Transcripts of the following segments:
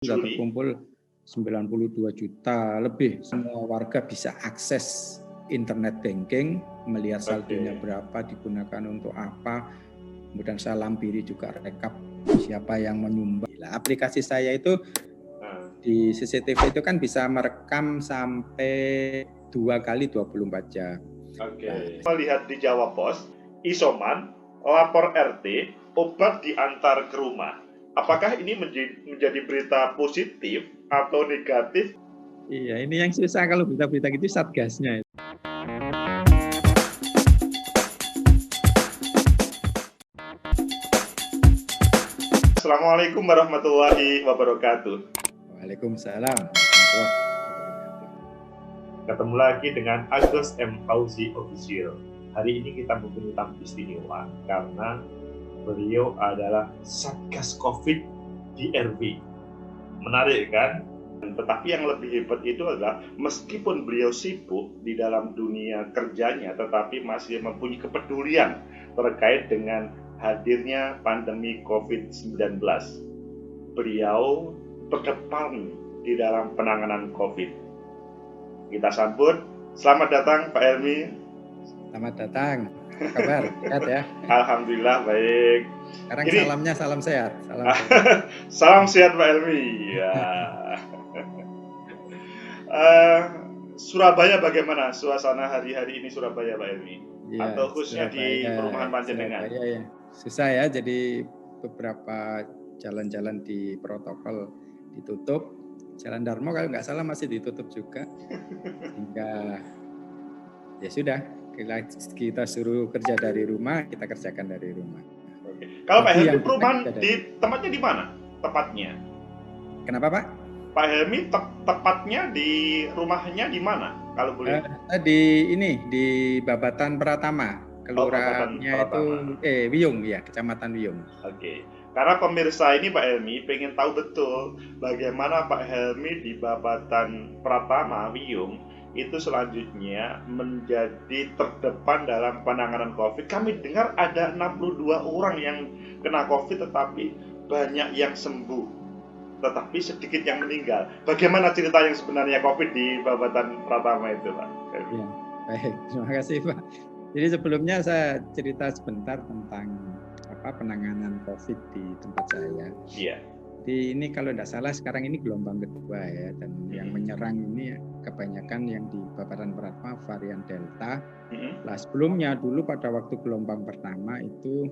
sudah terkumpul 92 juta lebih. Semua warga bisa akses internet banking, melihat saldonya berapa, digunakan untuk apa. Kemudian saya lampiri juga rekap siapa yang menyumbang. Aplikasi saya itu di CCTV itu kan bisa merekam sampai 2 kali 24 jam. Oke. Melihat di Jawa Pos, isoman, lapor RT, obat diantar ke rumah. Apakah ini menjadi berita positif atau negatif? Iya, ini yang susah kalau berita-berita gitu satgasnya. Assalamualaikum warahmatullahi wabarakatuh. Waalaikumsalam. Ketemu lagi dengan Agus M. Fauzi Official. Hari ini kita mempunyai tamu istimewa karena beliau adalah Satgas COVID di RW. Menarik kan? Tetapi yang lebih hebat itu adalah meskipun beliau sibuk di dalam dunia kerjanya, tetapi masih mempunyai kepedulian terkait dengan hadirnya pandemi COVID-19. Beliau terdepan di dalam penanganan COVID. Kita sambut. Selamat datang Pak Helmi. Selamat datang. Apa kabar? Sehat ya? Alhamdulillah baik. Sekarang salamnya salam sehat. Salam sehat Pak Helmi. Ya. Surabaya bagaimana suasana hari-hari ini Surabaya Pak Helmi? Ya, atau khususnya di perumahan Panjenengan? Surabaya ya. Susah ya, jadi beberapa jalan-jalan di protokol ditutup. Jalan Darmo kalau nggak salah masih ditutup juga. Sehingga ya sudah, kita suruh kerja dari rumah, kita kerjakan dari rumah. Oke. Kalau Pak Helmi perumahan di tempatnya di mana? Tepatnya? Kenapa Pak? Pak Helmi tepatnya di rumahnya di mana? Kalau boleh? Di Babatan Pratama, kelurahannya itu Wiyung ya, Kecamatan Wiyung. Oke. Karena pemirsa ini Pak Helmi pengen tahu betul bagaimana Pak Helmi di Babatan Pratama Wiyung itu selanjutnya menjadi terdepan dalam penanganan COVID. Kami dengar ada 62 orang yang kena COVID tetapi banyak yang sembuh, tetapi sedikit yang meninggal. Bagaimana cerita yang sebenarnya COVID di Babatan Pratama itu Pak? Ya, baik, terima kasih Pak. Jadi sebelumnya saya cerita sebentar tentang penanganan COVID di tempat saya. Iya. Jadi ini kalau tidak salah sekarang ini gelombang kedua ya, dan yang menyerang ini kebanyakan yang di Babatan Pratama varian Delta. Nah sebelumnya dulu pada waktu gelombang pertama itu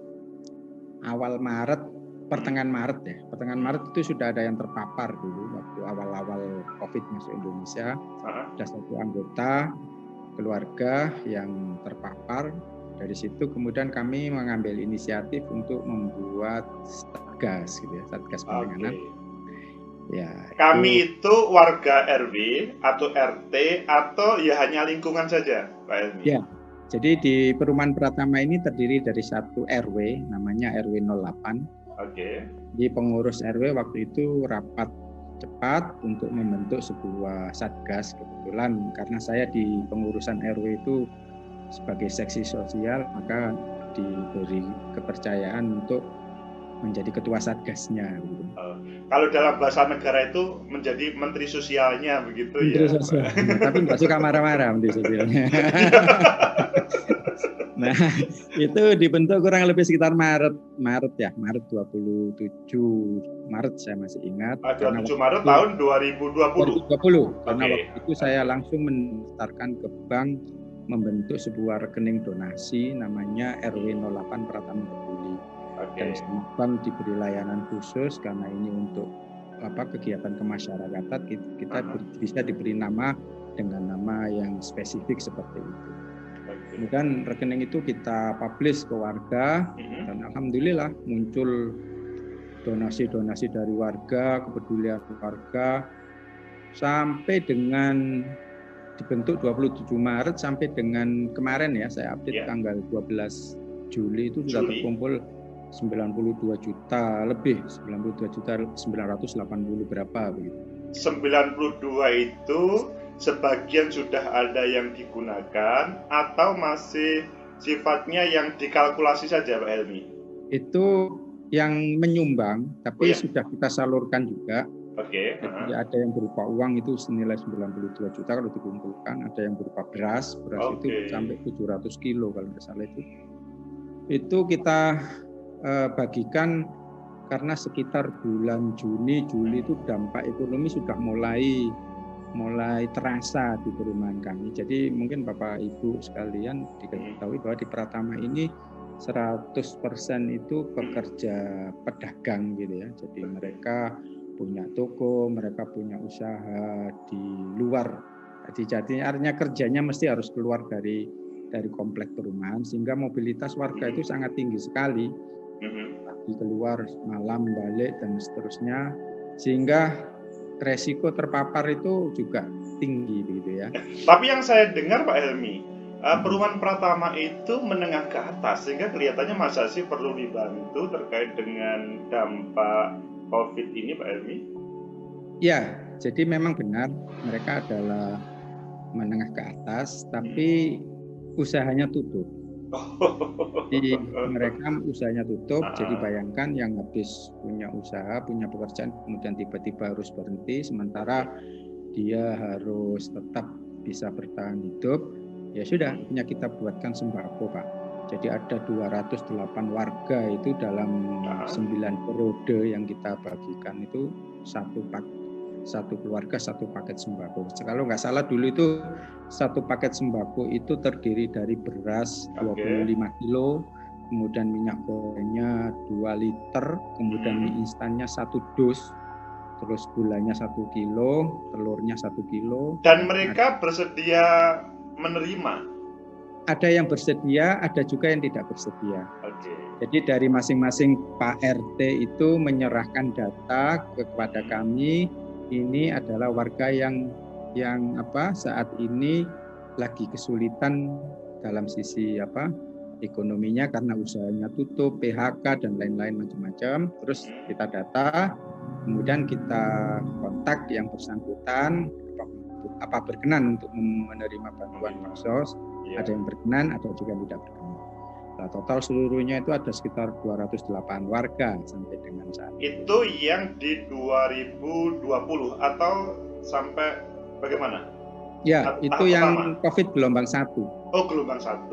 awal Maret, pertengahan Maret itu sudah ada yang terpapar dulu waktu awal-awal COVID masuk Indonesia. Ada satu anggota keluarga yang terpapar. Dari situ kemudian kami mengambil inisiatif untuk membuat satgas, gitu ya, satgas penanganan. Ya, kami itu warga RW atau RT atau ya hanya lingkungan saja, Pak Helmi? Ya, jadi di Perumahan Pratama ini terdiri dari satu RW, namanya RW 08. Di pengurus RW waktu itu rapat cepat untuk membentuk sebuah satgas. Kebetulan karena saya di pengurusan RW itu sebagai seksi sosial, maka diberi kepercayaan untuk menjadi ketua satgasnya. Gitu. Kalau dalam bahasa negara itu menjadi menteri sosialnya begitu menteri ya. Sosial. Tapi nggak suka marah-marah menteri sosialnya. Nah, itu dibentuk kurang lebih sekitar Maret 27 Maret saya masih ingat. 27 Maret tahun 2020. Karena waktu itu saya langsung mendaftarkan ke bank, membentuk sebuah rekening donasi namanya RW 08 Pratama Peduli. Dan bank diberi layanan khusus karena ini untuk kegiatan kemasyarakatan, kita bisa diberi nama dengan nama yang spesifik seperti itu. Kemudian rekening itu kita publish ke warga dan alhamdulillah muncul donasi-donasi dari warga, kepedulian warga sampai dengan dibentuk 27 Maret sampai dengan kemarin ya, saya update tanggal 12 Juli itu sudah terkumpul 92 juta lebih, 92 juta 980 berapa begitu. 92 itu sebagian sudah ada yang digunakan atau masih sifatnya yang dikalkulasi saja Pak Helmi? Itu yang menyumbang, tapi sudah kita salurkan juga. Oke. Jadi ada yang berupa uang itu senilai 92 juta kalau dikumpulkan, ada yang berupa beras itu sampai 700 kilo kalau nggak salah itu. Itu kita bagikan karena sekitar bulan Juni, Juli itu dampak ekonomi sudah mulai terasa di perumahan kami. Jadi mungkin Bapak Ibu sekalian diketahui bahwa di Pratama ini 100% itu pekerja pedagang gitu ya. Jadi mereka punya toko, mereka punya usaha di luar. Jadi artinya kerjanya mesti harus keluar dari komplek perumahan sehingga mobilitas warga itu sangat tinggi sekali. Pagi keluar, malam balik dan seterusnya, sehingga resiko terpapar itu juga tinggi gitu ya. Tapi yang saya dengar Pak Helmi, perumahan Pratama itu menengah ke atas sehingga kelihatannya Mas Hasyim perlu dibantu terkait dengan dampak COVID ini Pak Helmi. Ya, jadi memang benar mereka adalah menengah ke atas, tapi usahanya tutup. Jadi mereka usahanya tutup, jadi bayangkan yang habis punya usaha, punya pekerjaan, kemudian tiba-tiba harus berhenti, sementara dia harus tetap bisa bertahan hidup, ya sudah, hanya kita buatkan sembako Pak. Jadi ada 208 warga itu dalam 9 periode yang kita bagikan itu satu keluarga satu paket sembako. Kalau nggak salah dulu itu satu paket sembako itu terdiri dari beras 25 kilo, kemudian minyak gorengnya 2 liter, kemudian mie instannya 1 dus, terus gulanya 1 kilo, telurnya 1 kilo. Dan mereka bersedia menerima? Ada yang bersedia, ada juga yang tidak bersedia. Jadi dari masing-masing Pak RT itu menyerahkan data kepada kami. Ini adalah warga yang saat ini lagi kesulitan dalam sisi ekonominya karena usahanya tutup, PHK dan lain-lain macam-macam. Terus kita data, kemudian kita kontak yang bersangkutan apa berkenan untuk menerima bantuan Bansos. Ada yang berkenan, ada juga yang tidak berkenan. Nah, total seluruhnya itu ada sekitar 208 warga sampai dengan saat ini. Itu yang di 2020 atau sampai bagaimana? Ya, itu yang COVID gelombang 1. Oh, gelombang 1.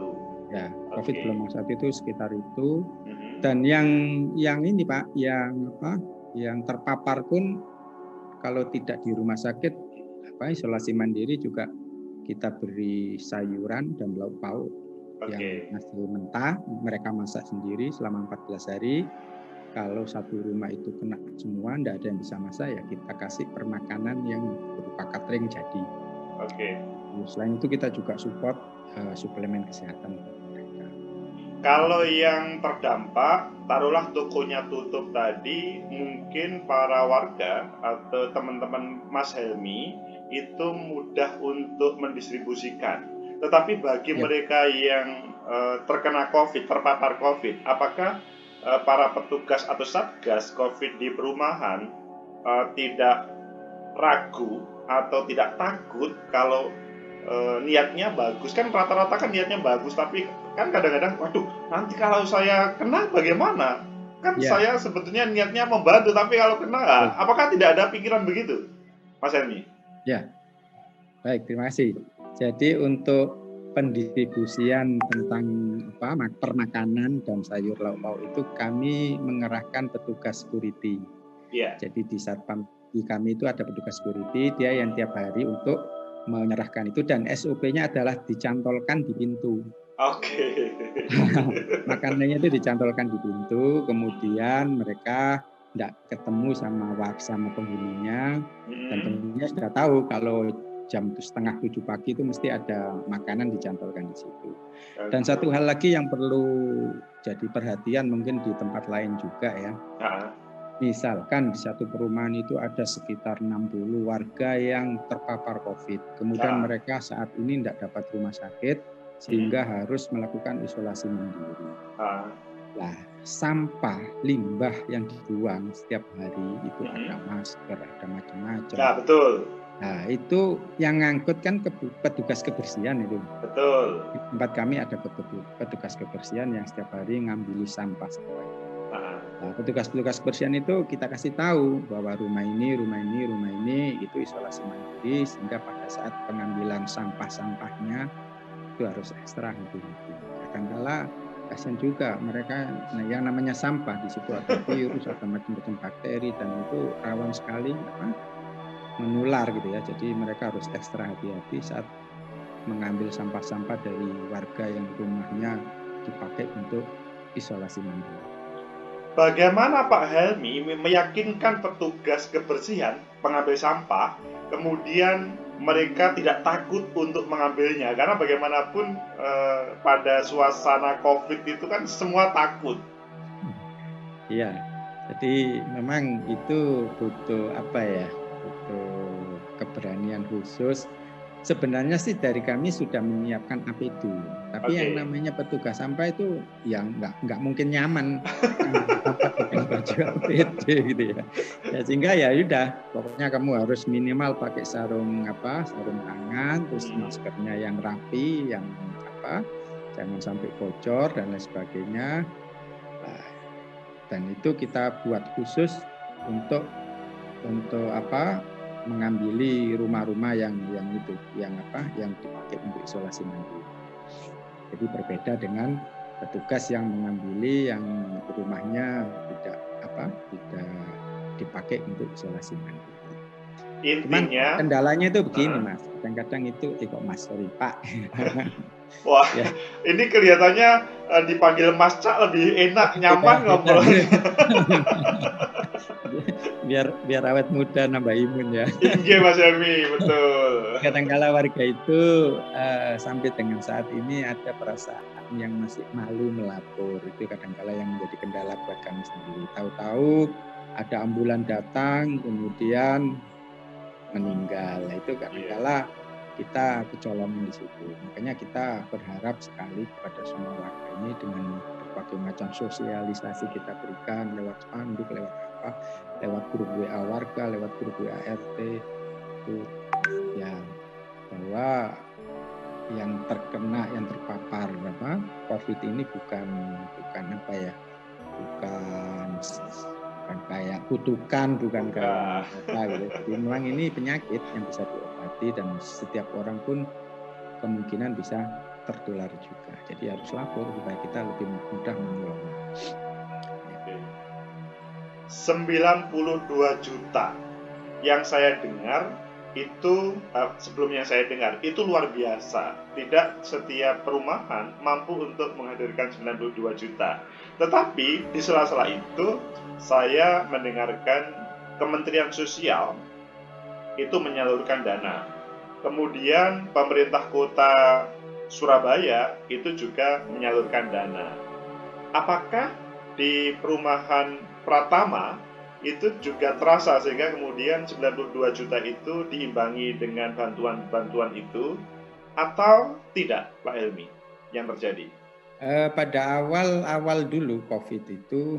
Ya, COVID gelombang 1 itu sekitar itu. Dan yang ini Pak, yang terpapar pun kalau tidak di rumah sakit, isolasi mandiri juga kita beri sayuran dan lauk pauk yang masih mentah, mereka masak sendiri selama 14 hari. Kalau satu rumah itu kena semua, tidak ada yang bisa masak, ya kita kasih permakanan yang berupa catering jadi. Selain itu kita juga support suplemen kesehatan mereka. Kalau yang terdampak, taruhlah tokonya tutup tadi, mungkin para warga atau teman-teman Mas Helmi itu mudah untuk mendistribusikan. Tetapi bagi mereka yang terkena COVID, terpapar COVID, apakah para petugas atau satgas COVID di perumahan tidak ragu atau tidak takut kalau niatnya bagus? Kan rata-rata kan niatnya bagus, tapi kan kadang-kadang, waduh, nanti kalau saya kena bagaimana? Kan saya sebetulnya niatnya membantu, tapi kalau kena, apakah tidak ada pikiran begitu, Mas Helmi? Ya, baik, terima kasih. Jadi untuk pendistribusian tentang permakanan dan sayur lauk pauk itu kami mengerahkan petugas security. Jadi di Satpam kami itu ada petugas security, dia yang tiap hari untuk menyerahkan itu, dan SOP-nya adalah dicantolkan di pintu. Makanannya itu dicantolkan di pintu, kemudian mereka tidak ketemu sama penghuninya, dan penghuninya sudah tahu kalau jam 6:30 pagi itu mesti ada makanan dicantolkan di situ. Dan satu hal lagi yang perlu jadi perhatian mungkin di tempat lain juga ya. Misalkan di satu perumahan itu ada sekitar 60 warga yang terpapar COVID. Kemudian mereka saat ini tidak dapat rumah sakit sehingga harus melakukan isolasi mandiri. Nah, sampah limbah yang dibuang setiap hari itu ada masker, ada macam-macam. Ya, betul. Nah, itu yang ngangkut kan petugas kebersihan itu. Betul. Di tempat kami ada petugas kebersihan yang setiap hari ngambil sampah. Nah, petugas-petugas kebersihan itu kita kasih tahu bahwa rumah ini itu isolasi mandiri, sehingga pada saat pengambilan sampah-sampahnya itu harus ekstra hati-hati. Kadang-kala kasihan juga mereka, nah yang namanya sampah di situ ada virus, ada macam-macam bakteri, dan itu rawan sekali menular gitu ya. Jadi mereka harus ekstra hati-hati saat mengambil sampah-sampah dari warga yang rumahnya dipakai untuk isolasi mandiri. Bagaimana Pak Helmi meyakinkan petugas kebersihan pengambil sampah, kemudian mereka tidak takut untuk mengambilnya? Karena bagaimanapun pada suasana COVID itu kan semua takut. Iya, jadi memang itu butuh butuh keberanian khusus. Sebenarnya sih dari kami sudah menyiapkan APD, tapi yang namanya petugas sampah itu yang nggak mungkin nyaman pakai baju APD gitu ya. Ya sehingga ya udah, pokoknya kamu harus minimal pakai sarung tangan, terus maskernya yang rapi, yang jangan sampai bocor dan lain sebagainya. Dan itu kita buat khusus untuk mengambil rumah-rumah yang dipakai untuk isolasi mandiri. Jadi berbeda dengan petugas yang mengambil yang rumahnya tidak dipakai untuk isolasi mandiri. Cuman kendalanya itu begini Mas, kadang-kadang itu Pak. Wah, ya. Ini kelihatannya dipanggil Mas Cak lebih enak, nyaman ngobrol. biar awet muda, nambah imun ya. Iya Mas Helmi, betul. Kadang-kala warga itu sampai dengan saat ini ada perasaan yang masih malu melapor. Itu kadang-kala yang menjadi kendala buat kami sendiri. Tahu-tahu ada ambulan datang, kemudian meninggal. Itu kadang-kala kita kecolongan di situ. Makanya kita berharap sekali kepada semua warga ini dengan berbagai macam sosialisasi kita berikan lewat spanduk, lewat grup WA warga, lewat grup WA RT, itu ya bahwa yang terpapar COVID ini bukan kayak kutukan, bukan kayak gitu. Jadi memang ini penyakit yang bisa diobati dan setiap orang pun kemungkinan bisa tertular juga. Jadi harus lapor supaya kita lebih mudah mengelola. 92 juta yang saya dengar itu sebelumnya saya dengar itu luar biasa. Tidak setiap perumahan mampu untuk menghadirkan 92 juta. Tetapi di sela-sela itu saya mendengarkan Kementerian Sosial itu menyalurkan dana. Kemudian pemerintah kota Surabaya itu juga menyalurkan dana. Apakah di perumahan Pratama itu juga terasa sehingga kemudian 92 juta itu diimbangi dengan bantuan-bantuan itu atau tidak Pak Helmi yang terjadi? Pada awal dulu COVID itu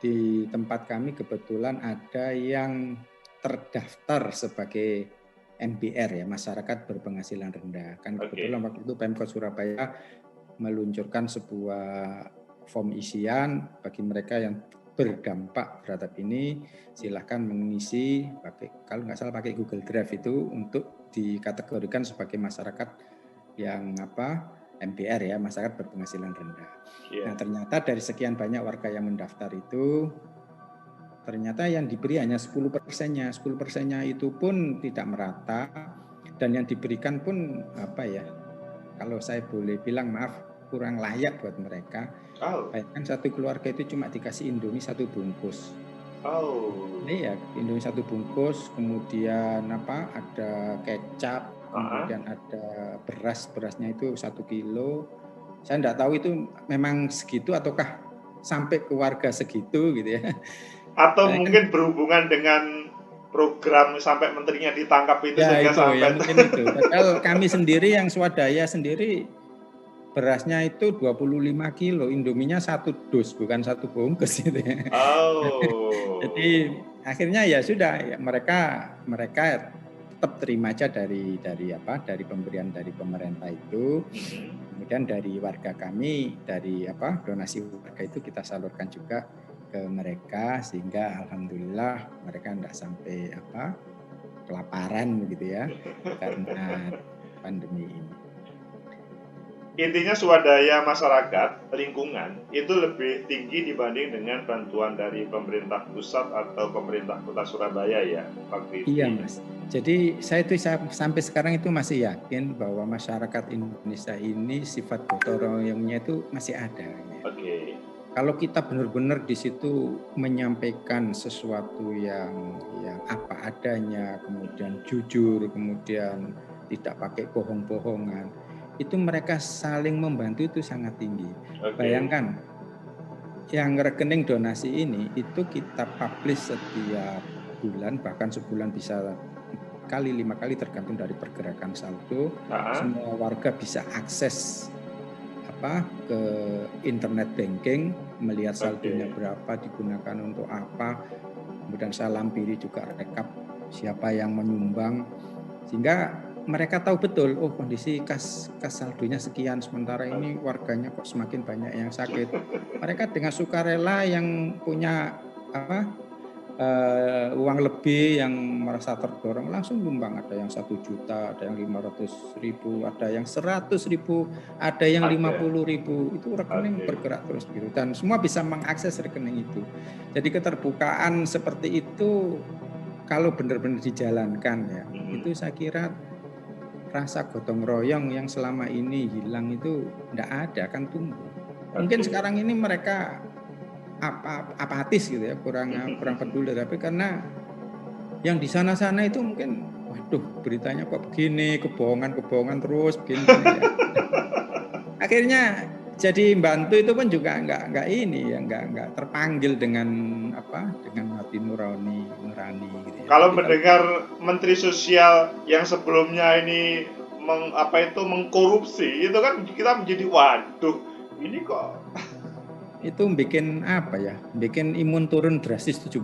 di tempat kami kebetulan ada yang terdaftar sebagai MBR ya, masyarakat berpenghasilan rendah. Kan kebetulan waktu itu Pemkot Surabaya meluncurkan sebuah form isian bagi mereka yang berdampak terhadap ini, silahkan mengisi kalau nggak salah pakai Google Drive itu untuk dikategorikan sebagai masyarakat yang MBR ya, masyarakat berpenghasilan rendah. Nah ternyata dari sekian banyak warga yang mendaftar itu ternyata yang diberi hanya 10%-nya. 10%-nya itu pun tidak merata, dan yang diberikan pun kalau saya boleh bilang kurang layak buat mereka. Bayangkan satu keluarga itu cuma dikasih Indomie 1 bungkus. Iya, Indomie 1 bungkus, kemudian ada kecap, kemudian ada berasnya itu 1 kilo. Saya enggak tahu itu memang segitu ataukah sampai ke warga segitu gitu ya. Atau mungkin berhubungan dengan program sampai menterinya ditangkap itu sehingga sampai ya mungkin itu. Padahal kami sendiri yang swadaya sendiri berasnya itu 25 kilo, Indominya 1 dus, bukan 1 bungkus gitu ya. Jadi akhirnya ya sudah, ya mereka tetap terima aja dari pemberian dari pemerintah itu. Kemudian dari warga kami, dari donasi warga itu kita salurkan juga ke mereka sehingga alhamdulillah mereka tidak sampai kelaparan begitu ya karena pandemi ini. Intinya swadaya masyarakat, lingkungan itu lebih tinggi dibanding dengan bantuan dari pemerintah pusat atau pemerintah kota Surabaya ya, Pak Kristi. Iya Mas. Jadi saya sampai sekarang itu masih yakin bahwa masyarakat Indonesia ini sifat gotong royongnya itu masih ada. Oke. Kalau kita benar-benar di situ menyampaikan sesuatu yang apa adanya, kemudian jujur, kemudian tidak pakai bohong-bohongan, itu mereka saling membantu itu sangat tinggi. Bayangkan yang rekening donasi ini itu kita publish setiap bulan, bahkan sebulan bisa 5 kali tergantung dari pergerakan saldo. Semua warga bisa akses ke internet banking, melihat saldonya berapa, digunakan untuk apa. Kemudian saya lampiri juga rekap siapa yang menyumbang, sehingga mereka tahu betul, oh kondisi kas saldonya sekian, sementara ini warganya kok semakin banyak yang sakit. Mereka dengan sukarela yang punya uang lebih, yang merasa terdorong langsung nyumbang. Ada yang 1 juta, ada yang 500.000, ada yang 100.000, ada yang 50.000. Itu rekening bergerak terus gitu, dan semua bisa mengakses rekening itu. Jadi keterbukaan seperti itu kalau benar-benar dijalankan ya, itu saya kira rasa gotong royong yang selama ini hilang itu tidak ada, akan tumbuh. Mungkin sekarang ini mereka apatis gitu ya, kurang peduli, tapi karena yang di sana-sana itu mungkin waduh beritanya kok begini, kebohongan terus begini ya. Akhirnya jadi bantu itu pun juga nggak terpanggil dengan hati nurani gitu ya. Kalau mendengar Menteri Sosial yang sebelumnya ini mengkorupsi, itu kan kita menjadi waduh, ini kok itu bikin bikin imun turun drastis 70%.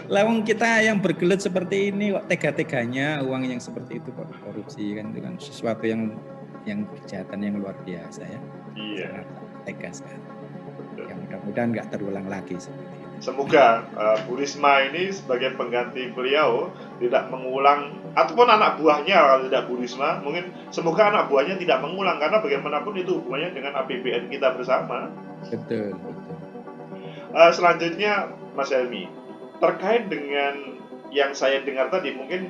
Lawang kita yang bergelut seperti ini kok tega-teganya uang yang seperti itu kok korupsi, kan itu kan sesuatu yang kejahatan yang luar biasa ya. Iya. Sangat tega sekali. Yang mudah-mudahan nggak terulang lagi seperti itu. Semoga Bu Risma ini sebagai pengganti beliau tidak mengulang, ataupun anak buahnya kalau tidak Bu Risma, mungkin semoga anak buahnya tidak mengulang, karena bagaimanapun itu hubungannya dengan APBN kita bersama. Betul. Selanjutnya Mas Helmi, terkait dengan yang saya dengar tadi, mungkin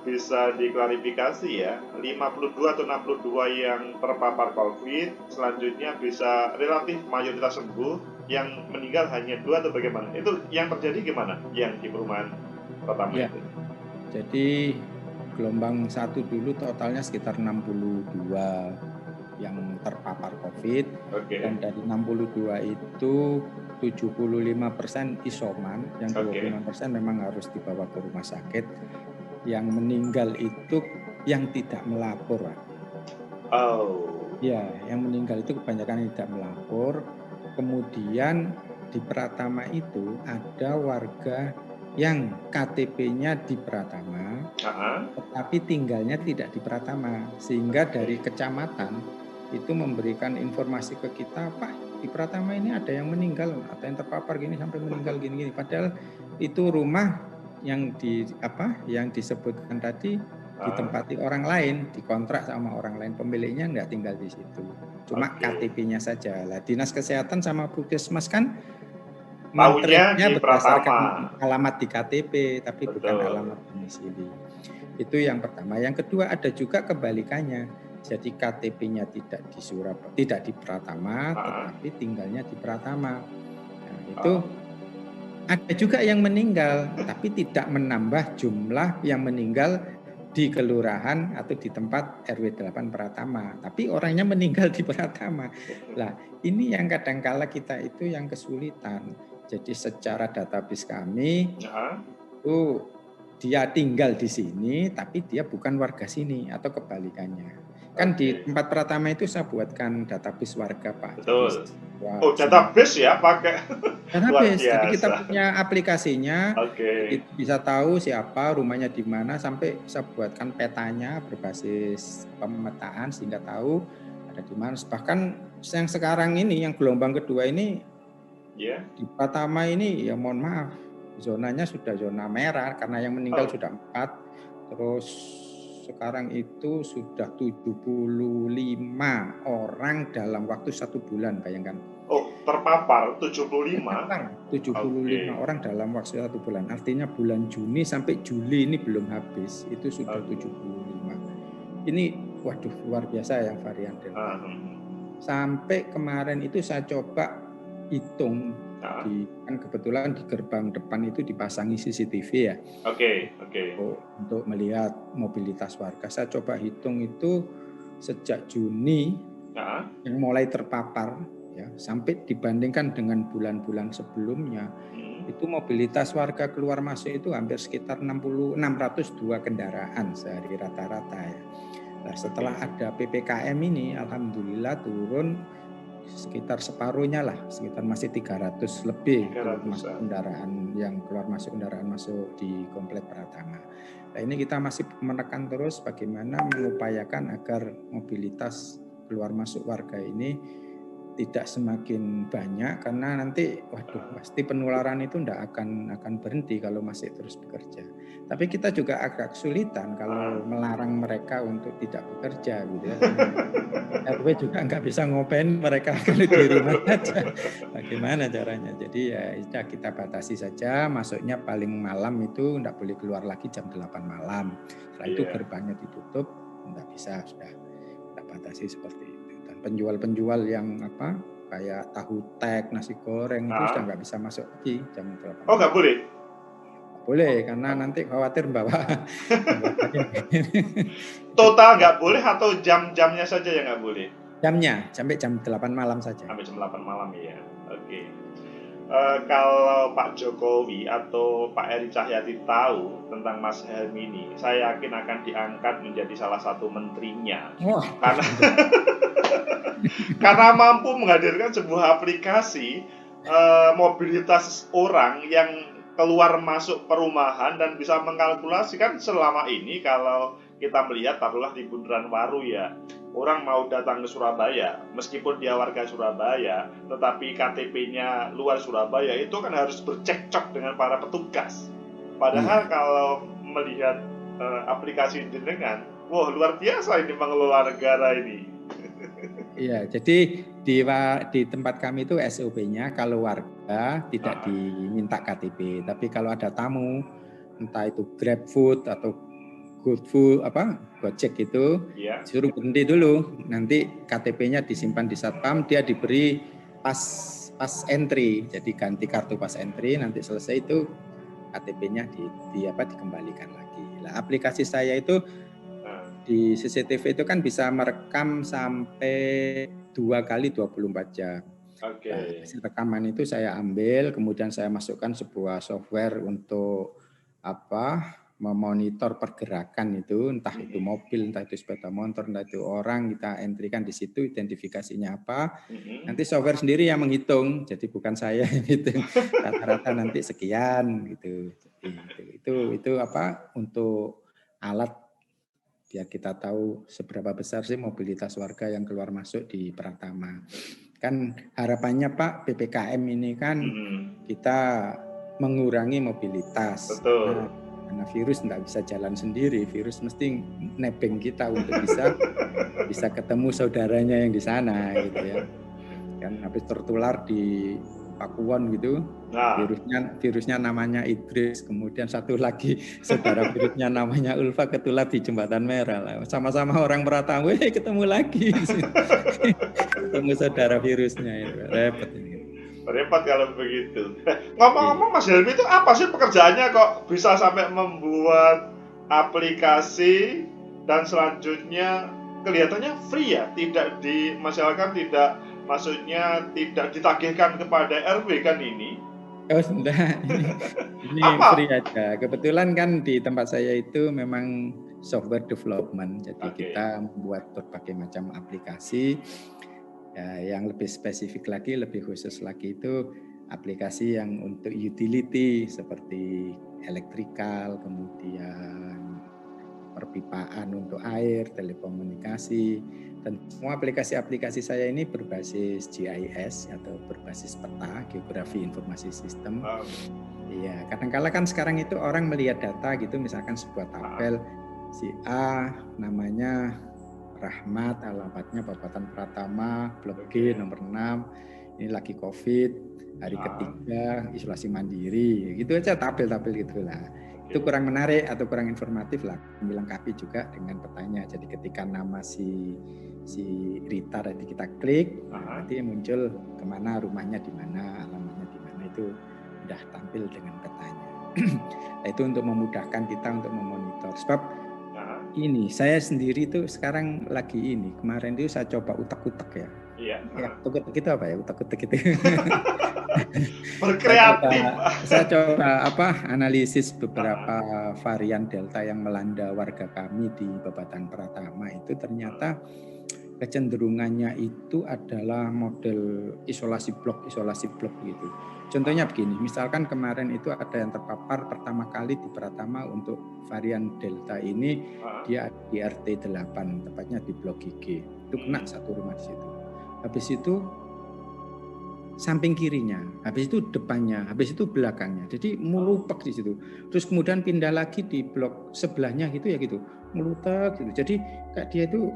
bisa diklarifikasi ya, 52 atau 62 yang terpapar COVID, selanjutnya bisa relatif mayoritas sembuh, yang meninggal hanya 2 atau bagaimana? Itu yang terjadi gimana? Yang di perumahan pertama ya, itu? Jadi gelombang 1 dulu totalnya sekitar 62 yang terpapar COVID. Dan dari 62 itu 75% isoman, yang 25% memang harus dibawa ke rumah sakit. Yang meninggal itu yang tidak melapor. Ya, yang meninggal itu kebanyakan yang tidak melapor. Kemudian di Pratama itu ada warga yang KTP-nya di Pratama, tetapi tinggalnya tidak di Pratama, sehingga dari kecamatan itu memberikan informasi ke kita, Pak, di Pratama ini ada yang meninggal, ada yang terpapar gini sampai meninggal gini. Padahal itu rumah yang disebutkan tadi ditempati orang lain, dikontrak sama orang lain, pemiliknya nggak tinggal di situ, cuma KTP-nya saja. Lah dinas kesehatan sama Puskesmas kan menterinya berdasarkan alamat di KTP, tapi bukan alamat domisili. Itu yang pertama. Yang kedua, ada juga kebalikannya. Jadi KTP-nya tidak di Surabaya, tidak di Pratama, tetapi tinggalnya di Pratama. Nah, itu ada juga yang meninggal, tapi tidak menambah jumlah yang meninggal di kelurahan atau di tempat RW 8 Pratama, tapi orangnya meninggal di Pratama. Lah, ini yang kadangkala kita itu yang kesulitan. Jadi secara database kami itu dia tinggal di sini, tapi dia bukan warga sini atau kebalikannya. Kan di tempat Pratama itu saya buatkan database warga, Pak. Betul. Jadi, database ya, pakai database. Jadi kita punya aplikasinya, kita bisa tahu siapa, rumahnya di mana, sampai saya buatkan petanya berbasis pemetaan sehingga tahu ada di mana. Bahkan yang sekarang ini, yang gelombang kedua ini, Ya. di Pratama ini ya mohon maaf, zonanya sudah zona merah karena yang meninggal sudah 4. Terus sekarang itu sudah 75 orang dalam waktu 1 bulan, bayangkan. Oh, terpapar 75? Terpapar 75 orang dalam waktu 1 bulan. Artinya bulan Juni sampai Juli ini belum habis, itu sudah 75. Ini waduh luar biasa yang varian Delta. Sampai kemarin itu saya coba hitung, kan kebetulan di gerbang depan itu dipasangi CCTV ya. Oke. Untuk melihat mobilitas warga. Saya coba hitung itu sejak Juni yang mulai terpapar ya, sampai dibandingkan dengan bulan-bulan sebelumnya, itu mobilitas warga keluar masuk itu hampir sekitar 602 kendaraan sehari rata-rata ya. Nah, setelah ada PPKM ini, alhamdulillah turun sekitar separuhnya lah, sekitar masih 300 lebih kendaraan yang keluar masuk di Komplek Pratama. Nah, ini kita masih menekan terus bagaimana mengupayakan agar mobilitas keluar masuk warga ini tidak semakin banyak, karena nanti pasti penularan itu tidak akan berhenti kalau masih terus bekerja. Tapi kita juga agak kesulitan kalau melarang mereka untuk tidak bekerja gitu ya. RW juga nggak bisa ngopain mereka kalau di rumah saja. Bagaimana caranya? Jadi ya kita batasi saja, masuknya paling malam itu tidak boleh keluar lagi jam 8 malam. Setelah itu gerbangnya ditutup, tidak bisa, sudah kita batasi seperti itu. Dan penjual-penjual yang kayak tahu tek, nasi goreng itu sudah nggak bisa masuk lagi jam 8. Oh, nggak boleh? Boleh, karena nanti khawatir bawa. Total nggak boleh atau jam-jamnya saja yang nggak boleh? Jamnya, sampai jam 8 malam saja. Sampai jam 8 malam ya, oke. Kalau Pak Jokowi atau Pak Eri Cahyadi tahu tentang Mas Helmi ini, saya yakin akan diangkat menjadi salah satu menterinya. Karena mampu menghadirkan sebuah aplikasi mobilitas orang yang keluar masuk perumahan dan bisa mengkalkulasikan selama ini. Kalau kita melihat taruhlah di Bundaran Waru ya, orang mau datang ke Surabaya, meskipun dia warga Surabaya, tetapi KTP-nya luar Surabaya, itu kan harus bercekcok dengan para petugas. Padahal kalau melihat aplikasi jenengan, wah luar biasa ini mengelola negara ini. Iya, jadi di tempat kami itu SOP-nya kalau warga tidak diminta KTP, tapi kalau ada tamu, entah itu GrabFood atau GoFood Gojek itu, suruh berhenti dulu, nanti KTP-nya disimpan di Satpam, dia diberi pas entry, jadi ganti kartu pas entry, nanti selesai itu KTP-nya dikembalikan lagi. Nah, aplikasi saya itu di CCTV itu kan bisa merekam sampai 2 kali 24 jam. Nah, hasil rekaman itu saya ambil, kemudian saya masukkan sebuah software untuk memonitor pergerakan itu, entah itu mobil, entah itu sepeda motor, entah itu orang, kita entrykan di situ identifikasinya apa. Nanti software sendiri yang menghitung, jadi bukan saya yang hitung. Rata-rata nanti sekian gitu. Itu untuk alat biar kita tahu seberapa besar sih mobilitas warga yang keluar masuk di Pratama. Kan harapannya Pak, PPKM ini kan kita mengurangi mobilitas. Betul. Karena virus tidak bisa jalan sendiri, virus mesti nebeng kita untuk bisa ketemu saudaranya yang di sana gitu ya. Kan habis tertular di Pakuwon gitu, virusnya namanya Idris, kemudian satu lagi saudara virusnya namanya Ulfa ketular di Jembatan Merah lah. Sama-sama orang Pratama, ketemu lagi, ketemu saudara virusnya itu repot ini. Repot kalau begitu. Ngomong-ngomong Mas Helmi itu apa sih pekerjaannya kok bisa sampai membuat aplikasi dan selanjutnya kelihatannya free ya, tidak masyarakat maksudnya tidak ditagihkan kepada RW kan ini? Oh enggak, ini free aja. Kebetulan kan di tempat saya itu memang software development, jadi kita membuat berbagai macam aplikasi. Ya, yang lebih spesifik lagi, lebih khusus lagi itu aplikasi yang untuk utility seperti elektrikal, kemudian perpipaan untuk air, telekomunikasi, dan semua aplikasi-aplikasi saya ini berbasis GIS atau berbasis peta, geografi informasi sistem. Iya, kadang-kala kan sekarang itu orang melihat data gitu, misalkan sebuah tabel si A namanya Rahmat, alamatnya Bapak Pratama, Blok G nomor 6, ini lagi COVID, hari ketiga, isolasi mandiri, gitu aja tabel-tabel gitulah. Itu kurang menarik atau kurang informatif lah, dilengkapi juga dengan petanya. Jadi ketika nama si Rita tadi kita klik, nanti muncul kemana rumahnya di mana, alamatnya di mana, itu udah tampil dengan petanya. Nah, itu untuk memudahkan kita untuk memonitor. Sebab ini saya sendiri tuh sekarang lagi ini, kemarin itu saya coba utek-utek ya. Iya. Ya, utek-utek itu apa ya? Utek-utek itu. Berkreatif. Saya coba analisis beberapa varian Delta yang melanda warga kami di Babatan Pratama itu ternyata kecenderungannya itu adalah model isolasi blok gitu. Contohnya begini, misalkan kemarin itu ada yang terpapar pertama kali di Pratama untuk varian Delta ini, dia di RT 8, tepatnya di Blok GG. Itu kena satu rumah di situ. Habis itu samping kirinya, habis itu depannya, habis itu belakangnya. Jadi melupak di situ. Terus kemudian pindah lagi di blok sebelahnya gitu ya gitu, melutak gitu. Jadi kayak dia itu,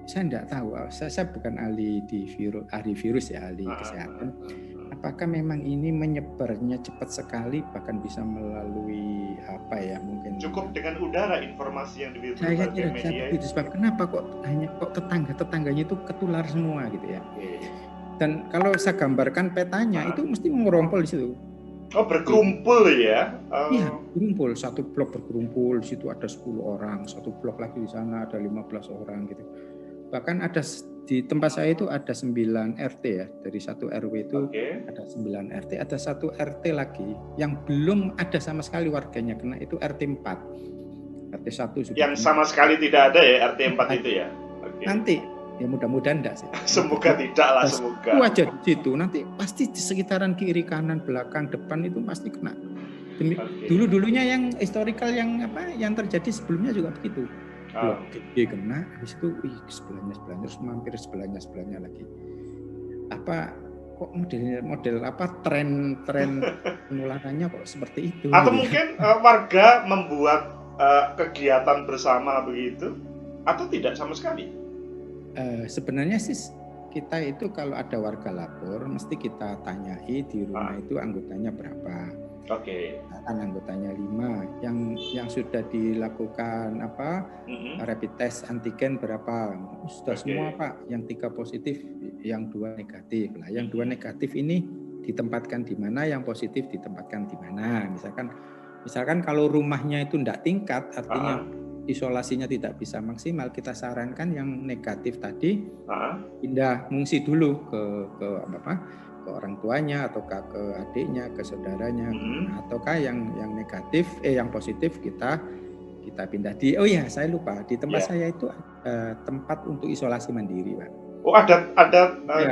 saya enggak tahu, saya bukan ahli virus ya, ahli kesehatan. Apakah memang ini menyebarnya cepat sekali, bahkan bisa melalui mungkin cukup dengan udara informasi yang diberikan saya oleh media itu. Sebab kenapa kok tetangganya itu ketular semua gitu ya. Dan kalau saya gambarkan petanya itu mesti mengerompol di situ. Oh, berkumpul ya? Iya, berkumpul, satu blok berkumpul, di situ ada 10 orang, satu blok lagi di sana ada 15 orang gitu. Bahkan ada di tempat saya itu ada 9 RT ya, dari satu RW itu ada 9 RT, ada satu RT lagi yang belum ada sama sekali warganya kena, itu RT 4. RT 1 sudah yang sama sekali tidak ada ya RT 4 itu ya? Nanti ya mudah-mudahan enggak sih. Semoga tidak lah, semoga. Itu aja di situ, nanti pasti di sekitaran kiri, kanan, belakang, depan itu pasti kena. Dulu-dulunya yang historical yang terjadi sebelumnya juga begitu. Blok gede kena, habis itu sebelahnya terus mampir sebelahnya lagi. Kok model tren penularannya kok seperti itu? Atau gitu. mungkin warga membuat kegiatan bersama begitu, atau tidak sama sekali? Sebenarnya sih kita itu kalau ada warga lapor mesti kita tanyai di rumah itu anggotanya berapa. Kan anggotanya 5, yang sudah dilakukan rapid test antigen berapa? Sudah semua Pak, yang 3 positif, yang 2 negatif. Lah, yang 2 negatif ini ditempatkan di mana, yang positif ditempatkan di mana. Misalkan kalau rumahnya itu tidak tingkat, artinya isolasinya tidak bisa maksimal, kita sarankan yang negatif tadi pindah mengungsi dulu ke orang tuanya ataukah ke adiknya, ke saudaranya, ataukah yang negatif, yang positif kita pindah di. Oh ya, saya lupa, di tempat saya itu tempat untuk isolasi mandiri, Pak. Oh, ada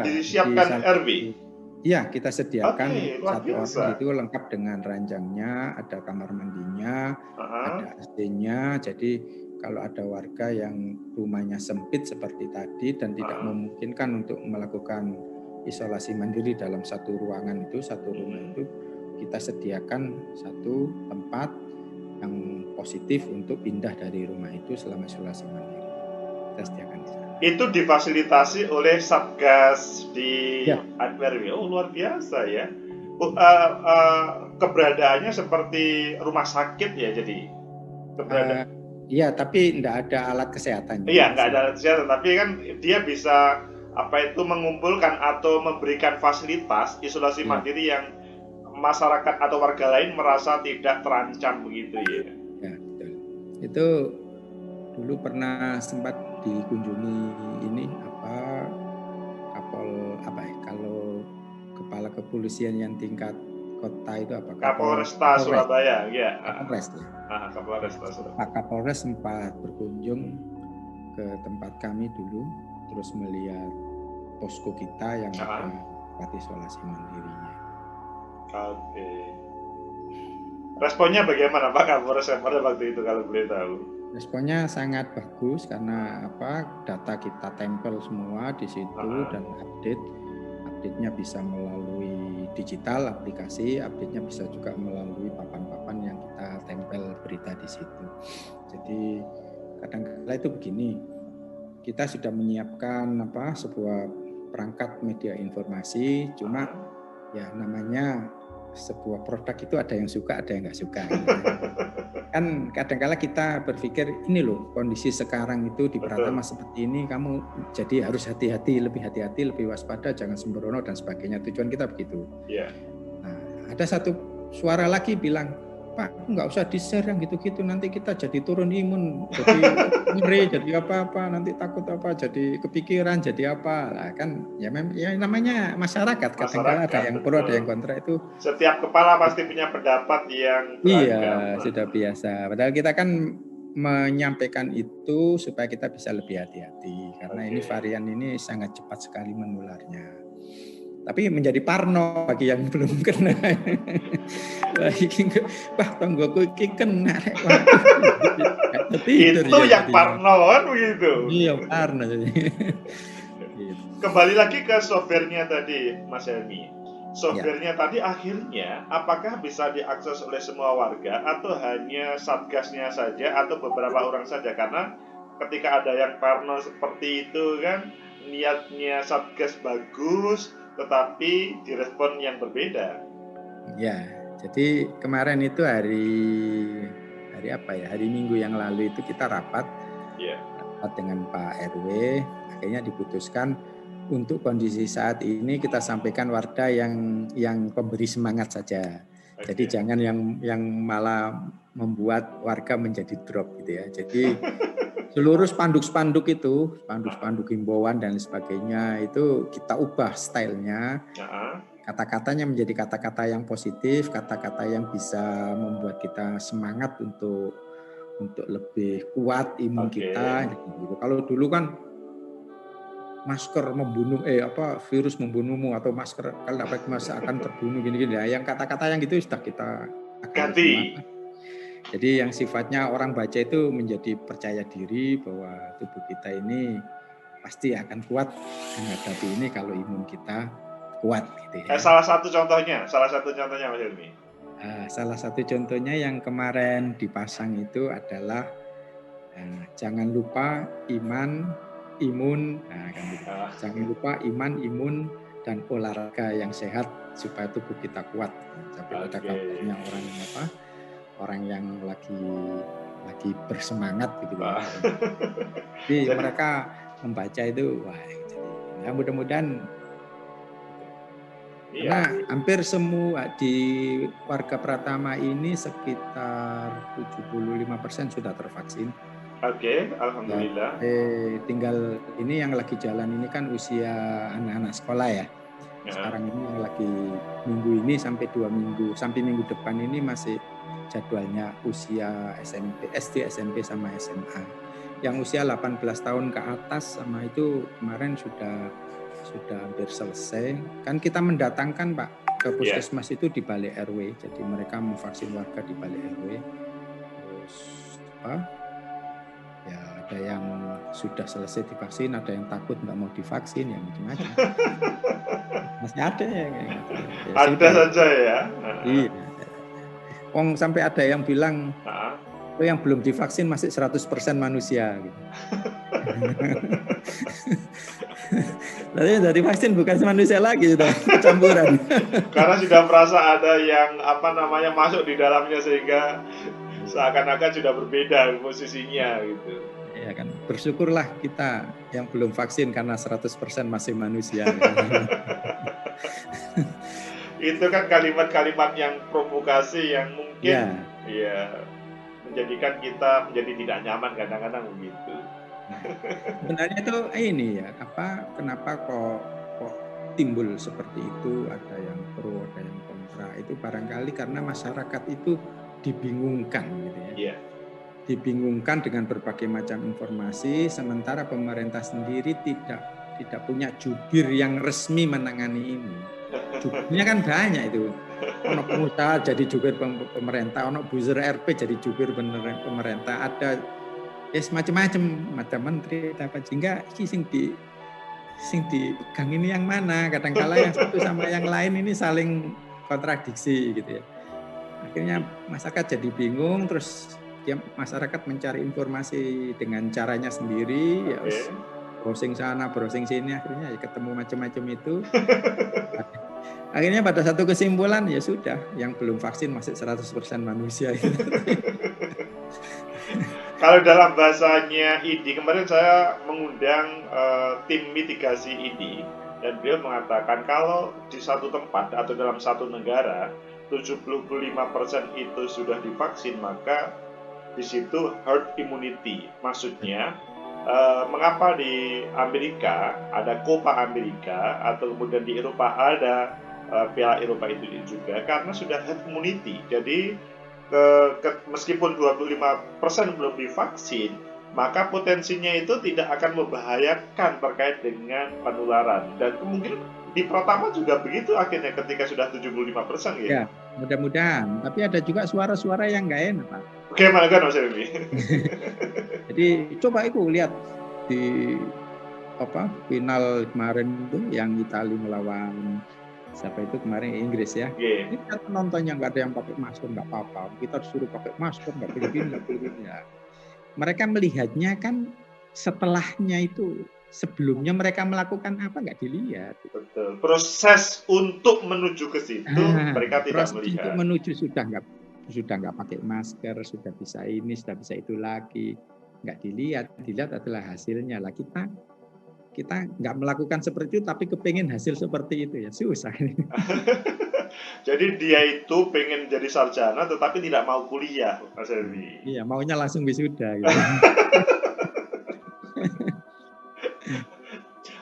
disiapkan RW. Iya, kita sediakan satu orang itu lengkap dengan ranjangnya, ada kamar mandinya, ada AC-nya. Jadi kalau ada warga yang rumahnya sempit seperti tadi dan tidak memungkinkan untuk melakukan isolasi mandiri dalam satu ruangan itu, satu rumah itu, kita sediakan satu tempat yang positif untuk pindah dari rumah itu selama isolasi mandiri. Kita sediakan di sana. Itu difasilitasi oleh Satgas di RW. Oh, luar biasa ya. Keberadaannya seperti rumah sakit ya, jadi keberadaan. Iya, tapi tidak ada alat kesehatan. Iya, nggak ada alat kesehatan, tapi kan dia bisa mengumpulkan atau memberikan fasilitas isolasi mandiri yang masyarakat atau warga lain merasa tidak terancam begitu ya. Ya, betul. Itu dulu pernah sempat dikunjungi ini kalau kepala kepolisian yang tingkat kota itu Kapolresta Surabaya, ya. Kapolres ya. Kapolresta Surabaya. Pak Kapolres sempat berkunjung ke tempat kami dulu, terus melihat posko kita yang ada tempat isolasi mandirinya. Responnya bagaimana Pak Kapolres pada waktu itu kalau boleh tahu? Responnya sangat bagus karena data kita tempel semua di situ dan update-nya bisa melalui digital aplikasi, update-nya bisa juga melalui papan-papan yang kita tempel berita di situ. Jadi kadang-kala itu begini, kita sudah menyiapkan sebuah perangkat media informasi, cuma ya namanya sebuah produk itu ada yang suka, ada yang nggak suka. Gitu. Kan kadang-kala kita berpikir ini loh kondisi sekarang itu di Pratama seperti ini, kamu jadi harus hati-hati, lebih waspada, jangan sembrono dan sebagainya. Tujuan kita begitu. Yeah. Nah, ada satu suara lagi bilang, Pak, nggak usah di-share yang gitu-gitu, nanti kita jadi turun imun, jadi ngeri, jadi apa-apa, nanti takut jadi kepikiran, jadi apa. Nah, kan ya namanya masyarakat, kadang-kala ada yang pro, ada yang kontra itu. Setiap kepala pasti punya pendapat yang beragam. Iya, sudah biasa. Padahal kita kan menyampaikan itu supaya kita bisa lebih hati-hati, karena ini varian ini sangat cepat sekali menularnya. Tapi menjadi parno bagi yang belum kena. Wah, tonggoku iki kena. Itu yang parno kan begitu. Iya, parno. Kembali lagi ke softwarenya tadi, Mas Helmi. Softwarenya tadi akhirnya apakah bisa diakses oleh semua warga atau hanya satgasnya saja atau beberapa orang saja? Karena ketika ada yang parno seperti itu kan niatnya satgas bagus, tetapi direspon yang berbeda. Ya, jadi kemarin itu hari Minggu yang lalu itu kita rapat dengan Pak RW, akhirnya diputuskan untuk kondisi saat ini kita sampaikan warga yang pemberi semangat saja. Jadi jangan yang malah membuat warga menjadi drop gitu ya. Jadi seluruh spanduk-spanduk itu, spanduk himbauan dan sebagainya itu kita ubah stylenya. Kata-katanya menjadi kata-kata yang positif, kata-kata yang bisa membuat kita semangat untuk lebih kuat imun kita. Gitu. Kalau dulu kan masker membunuh, virus membunuhmu atau masker kalau dapat masa akan terbunuh gini-gini. Ya, yang kata-kata yang gitu sudah kita ganti. Jadi yang sifatnya orang baca itu menjadi percaya diri bahwa tubuh kita ini pasti akan kuat menghadapi ini kalau imun kita kuat gitu ya. Salah satu contohnya Mas Helmi. Salah satu contohnya yang kemarin dipasang itu adalah jangan lupa iman, imun, kan gitu. Jangan lupa iman, imun dan olahraga yang sehat supaya tubuh kita kuat. Sampai ada kabarnya orang yang lagi bersemangat gitu. Jadi mereka membaca itu, wah, jadi ya mudah-mudahan. Karena hampir semua di warga Pratama ini sekitar 75% sudah tervaksin. Alhamdulillah. Tinggal ini yang lagi jalan ini kan usia anak-anak sekolah ya. Sekarang ini yang lagi minggu ini sampai 2 minggu, sampai minggu depan ini masih jadwalnya usia SMP, SD, SMP sama SMA. Yang usia 18 tahun ke atas sama itu kemarin sudah hampir selesai. Kan kita mendatangkan Pak ke puskesmas itu di balik RW. Jadi mereka memvaksin warga di balik RW. Terus ya ada yang sudah selesai divaksin, ada yang takut nggak mau divaksin, ya macam-macam. Masih ada ya kayak gitu. Ya, ada saja ya. Iya. Sampai ada yang bilang yang belum divaksin masih 100% manusia gitu. Lalu dari vaksin bukan manusia lagi, sudah campuran. Karena sudah merasa ada yang masuk di dalamnya sehingga seakan-akan sudah berbeda posisinya gitu. Ya kan, bersyukurlah kita yang belum vaksin karena 100% masih manusia. Itu kan kalimat-kalimat yang provokasi yang mungkin menjadikan kita menjadi tidak nyaman kadang-kadang begitu. Sebenarnya itu ini ya, kenapa kok timbul seperti itu, ada yang pro, ada yang kontra, itu barangkali karena masyarakat itu dibingungkan gitu ya. Dibingungkan dengan berbagai macam informasi, sementara pemerintah sendiri tidak punya jubir yang resmi menangani ini. Jubirnya kan banyak itu. Ono pengusaha jadi jubir pemerintah, ono buzzer RP jadi jubir pemerintah, ada Yes, macam-macam menteri apa jingga iki sing dipegang ini yang mana, kadang-kala yang satu sama yang lain ini saling kontradiksi gitu ya. Akhirnya masyarakat jadi bingung, terus masyarakat mencari informasi dengan caranya sendiri, ya browsing sana, browsing sini, akhirnya ya ketemu macam-macam itu. Akhirnya pada satu kesimpulan, ya sudah, yang belum vaksin masih 100% manusia. Kalau dalam bahasanya IDI, kemarin saya mengundang tim mitigasi IDI, dan beliau mengatakan kalau di satu tempat atau dalam satu negara 75% itu sudah divaksin, maka di situ herd immunity. Maksudnya mengapa di Amerika ada Copa Amerika atau kemudian di Eropa ada Piala Eropa itu juga, karena sudah herd immunity. Jadi meskipun 25% belum divaksin, maka potensinya itu tidak akan membahayakan terkait dengan penularan. Dan kemungkinan di Pratama juga begitu akhirnya ketika sudah 75% gitu. Ya, mudah-mudahan. Tapi ada juga suara-suara yang nggak enak, Pak. Bagaimana kan Mas Helmi? Jadi coba itu lihat di final kemarin itu yang Italia melawan siapa itu kemarin, Inggris ya. Ini kan penontonnya nggak ada yang pakai masker, nggak apa-apa. Kita disuruh pakai masker, nggak boleh gini, nggak boleh gini. Ya. Mereka melihatnya kan setelahnya itu, sebelumnya mereka melakukan apa nggak dilihat. Betul. Proses untuk menuju ke situ mereka tidak melihat. Untuk menuju sudah nggak pakai masker, sudah bisa ini, sudah bisa itu lagi, nggak dilihat. Dilihat adalah hasilnya lah. Kita nggak melakukan seperti itu, tapi kepengen hasil seperti itu ya susah. Jadi dia itu pengen jadi sarjana, tetapi tidak mau kuliah, Mas Helmi. Iya, maunya langsung wisuda. Gitu.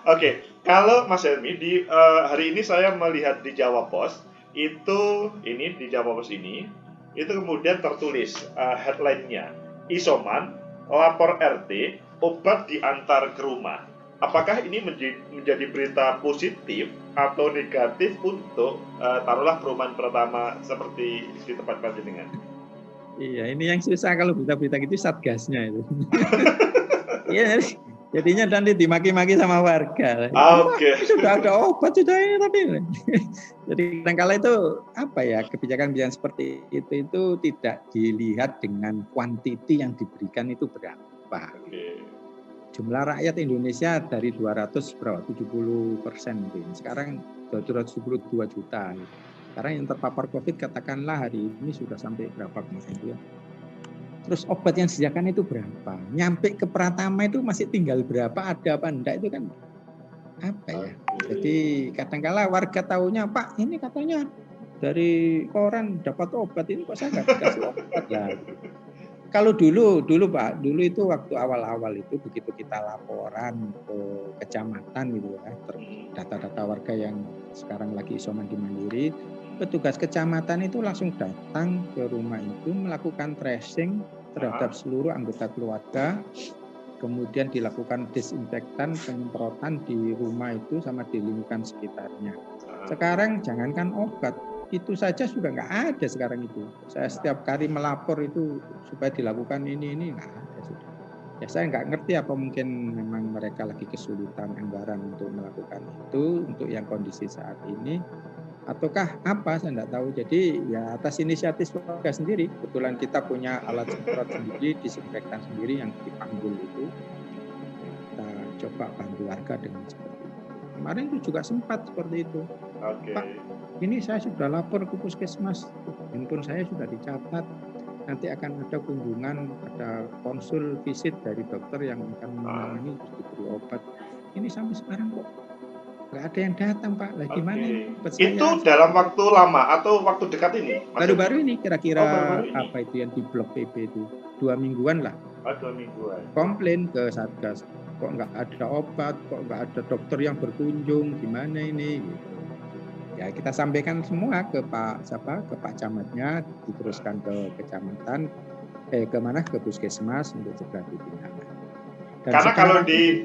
Oke, kalau Mas Helmi di hari ini saya melihat di Jawa Pos itu di Jawa Pos ini itu kemudian tertulis headline-nya isoman lapor RT obat diantar ke rumah. Apakah ini menjadi berita positif atau negatif untuk taruhlah perumahan pertama seperti di tempat panjenengan? Iya, ini yang susah kalau berita-berita gitu satgasnya itu. Iya, jadinya nanti dimaki-maki sama warga. Oke. Sudah ada obat sudah ini tapi. Jadi kadang-kala itu kebijakan-kebijakan seperti itu tidak dilihat dengan kuantiti yang diberikan itu berapa. Jumlah rakyat Indonesia dari 70%. Sekarang 272 juta. Sekarang yang terpapar COVID katakanlah hari ini sudah sampai berapa kemarin itu ya. Terus obat yang disediakan itu berapa? Nyampe ke Pratama itu masih tinggal berapa, ada apa enggak, itu kan apa ya. Jadi kadang-kala warga taunya, Pak ini katanya dari koran dapat obat, ini kok saya nggak dikasih obat lah. Kalau dulu Pak, dulu itu waktu awal-awal itu begitu kita laporan ke kecamatan gitu ya, data-data warga yang sekarang lagi isoman di Mandiri, petugas kecamatan itu langsung datang ke rumah itu melakukan tracing terhadap seluruh anggota keluarga, kemudian dilakukan disinfektan, penyemprotan di rumah itu sama di lingkungan sekitarnya. Sekarang jangankan obat, itu saja sudah nggak ada sekarang itu. Saya setiap kali melapor itu supaya dilakukan ini nggak ada sudah. Ya saya nggak ngerti apa mungkin memang mereka lagi kesulitan anggaran untuk melakukan itu untuk yang kondisi saat ini, ataukah apa saya nggak tahu. Jadi ya atas inisiatif warga sendiri. Kebetulan kita punya alat semprot sendiri, disinfektan sendiri yang dipanggul itu. Kita coba bantu warga dengan seperti itu. Kemarin itu juga sempat seperti itu. Pak, ini saya sudah lapor ke puskesmas, handphone saya sudah dicatat, nanti akan ada kunjungan, ada konsul visit dari dokter yang akan menangani terus diberi obat. Ini sampai sekarang kok nggak ada yang datang, Pak. Lah gimana? Itu dalam waktu lama atau waktu dekat ini? Baru-baru ini kira-kira apa itu yang di blok PP itu 2 mingguan lah. 2 mingguan. Komplain ke Satgas, kok nggak ada obat, kok nggak ada dokter yang berkunjung, gimana ini? Gitu. Ya kita sampaikan semua ke Pak Camatnya, diteruskan ke kecamatan, ke puskesmas untuk segera ditindaklanjuti. Karena kalau di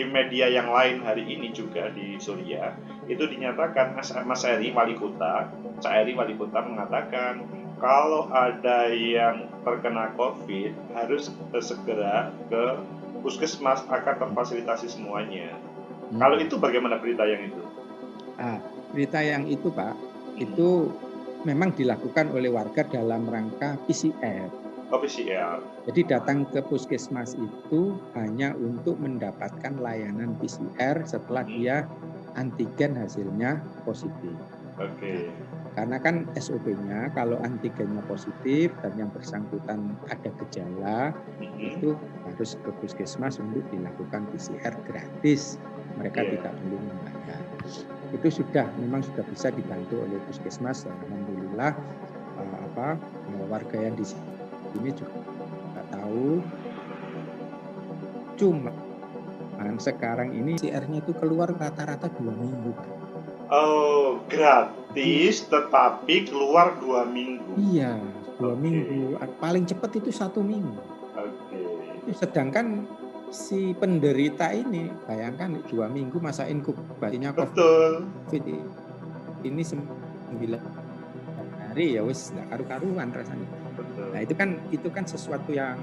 media yang lain hari ini juga di Suriah itu dinyatakan Mas Eri wali kota mengatakan kalau ada yang terkena COVID harus segera ke puskesmas akan terfasilitasi semuanya. Kalau itu bagaimana berita yang itu? Berita yang itu Pak, itu memang dilakukan oleh warga dalam rangka PCR. PCR. Jadi datang ke puskesmas itu hanya untuk mendapatkan layanan PCR setelah dia antigen hasilnya positif. Oke. Karena kan SOP-nya kalau antigennya positif dan yang bersangkutan ada gejala, itu harus ke puskesmas untuk dilakukan PCR gratis. Mereka tidak perlu membayar. Itu memang sudah bisa dibantu oleh puskesmas. Alhamdulillah warga yang di sini juga nggak tahu. Cuma sekarang ini PCR-nya itu keluar rata-rata 2 minggu. Oh, gratis tetapi keluar 2 minggu. Iya, 2 minggu. Paling cepat itu 1 minggu. Sedangkan si penderita ini, bayangkan 2 minggu masa inkubasinya COVID ini 9 hari ya wis nggak karu-karuan rasanya. Nah itu kan sesuatu yang